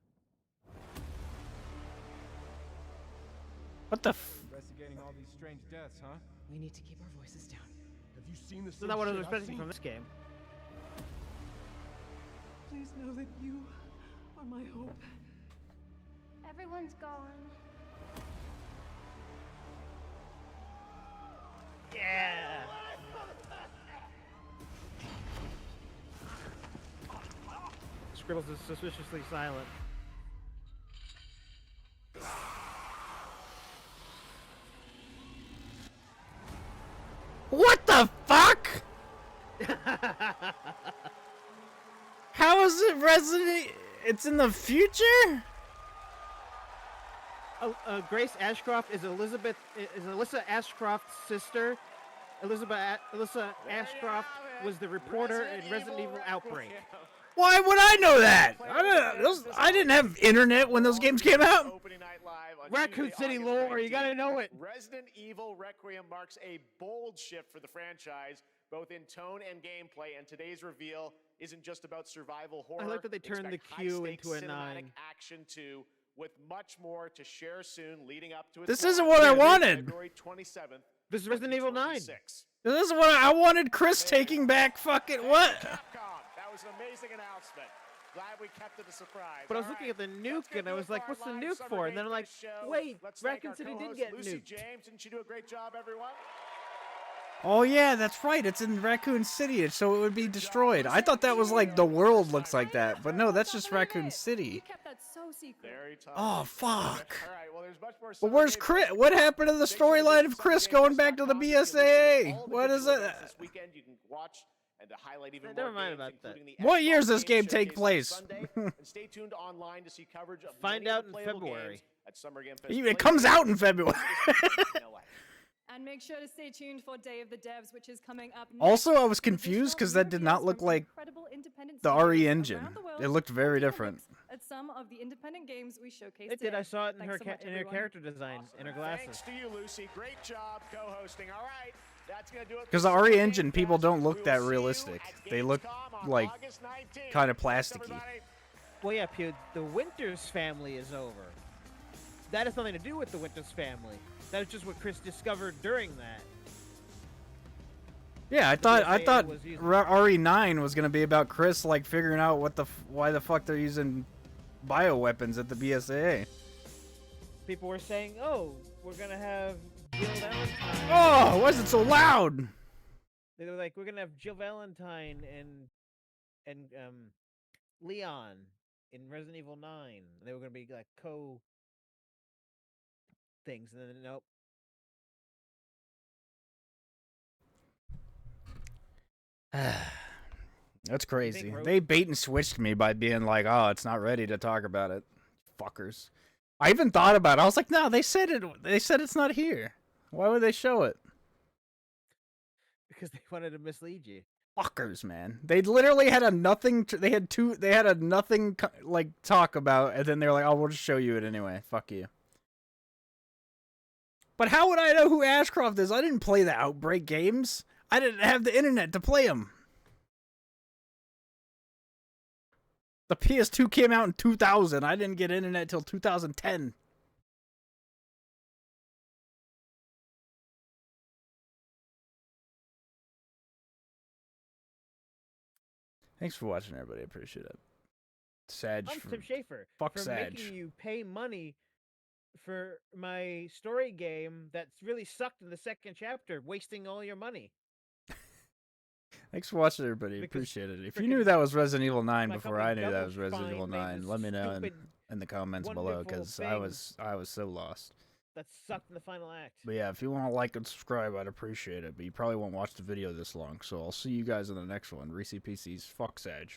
What the f- Investigating all these strange deaths, huh? We need to keep our voices down. Have you seen the This is same not what I was shit I've expecting seen? from this game. Please know that you are my hope. Everyone's gone. Yeah. Scribbles is suspiciously silent. What the fuck? How is it Resident? It's in the future? Grace Ashcroft is Alyssa Ashcroft's sister. Alyssa Ashcroft was the reporter in Resident Evil Outbreak. Why would I know that? I didn't have internet when those games came out. Opening night live on Raccoon Tuesday, City August lore, you 19th. gotta know it. Resident Evil Requiem marks a bold shift for the franchise, both in tone and gameplay, and today's reveal isn't just about survival horror. I like that they turned the Expect Q high-stakes into a cinematic 9. action too, with much more to share soon leading up to its This launch, isn't what I wanted. February 27th. This is Resident Evil 9. 2026. This is what I wanted. Chris taking back fucking what? Capcom. That was an amazing announcement. Glad we kept it a surprise. But I was All looking right, at the that's nuke gonna and I do was it for like, our what's the live nuke Summer for? And Game then I'm like, Fest show. wait, Let's thank Raccoon our City did co-host, get Lucy nuked. James. Didn't she do a great job, everyone? Oh yeah, that's right. It's in Raccoon City, so it would be destroyed. I thought that was like the world looks like that, but no, that's just Raccoon City. You kept that so secret. Very tough. Oh fuck. All right, well, there's much more. But where's Chris? What happened to the storyline of Chris going back to the BSAA? What is it? This weekend you can watch and to highlight even Never more mind games, about that. including the What year does Xbox this game Showcase take on place? Sunday, and stay tuned online to see coverage of Find many of out the in playable February. games at Summer Game Fest. It comes out in February. And make sure to stay tuned for Day of the Devs, which is coming up next. Also, I was confused because that did not look like Incredible independent the studios RE around engine. the world It looked very taking a different. look At some of the independent games we showcased It did. today. I saw it in Thanks her so much, in her everyone. character design, in her glasses. Thanks to you, Lucy. Great job co-hosting. All right, that's gonna do it. Because the RE engine people don't look that realistic. They look like kind of plasticky. Well, yeah, Pew, the Winters family is over. That has nothing to do with the Winters family. That is just what Chris discovered during that. Yeah, I thought BSAA was using- RE9 was gonna be about Chris like figuring out why the fuck they're using bioweapons at the BSAA. People were saying, "Oh, we're gonna have Jill Valentine." Oh, why is it so loud? They were like, "We're gonna have Jill Valentine and Leon in Resident Evil 9." They were gonna be like things, and then nope. That's crazy. Rose- They bait and switched me by being like, "Oh, it's not ready to talk about it." Fuckers. I even thought about it. I was like, "No, they said it. They said it's not here. Why would they show it?" Because they wanted to mislead you. Fuckers, man. They literally had a nothing. They had a nothing like talk about, and then they were like, "Oh, we'll just show you it anyway. Fuck you." But how would I know who Ashcroft is? I didn't play the Outbreak games. I didn't have the internet to play them. The PS2 came out in 2000. I didn't get internet till 2010. Thanks for watching, everybody. I appreciate it. Sag. I'm Tim Schafer. Fuck for Sag. making you pay money for my story game that's really sucked in the second chapter, wasting all your money. Thanks for watching, everybody. Because Appreciate it. If you knew that was Resident Evil 9 my before company I knew that Double was Resident Fine Evil made 9, this let me know stupid, in the comments below, wonderful because thing I was so lost. that sucked in the final act. But yeah, if you want to like and subscribe, I'd appreciate it. But you probably won't watch the video this long, so I'll see you guys in the next one. Reese PC's Fuck Sag.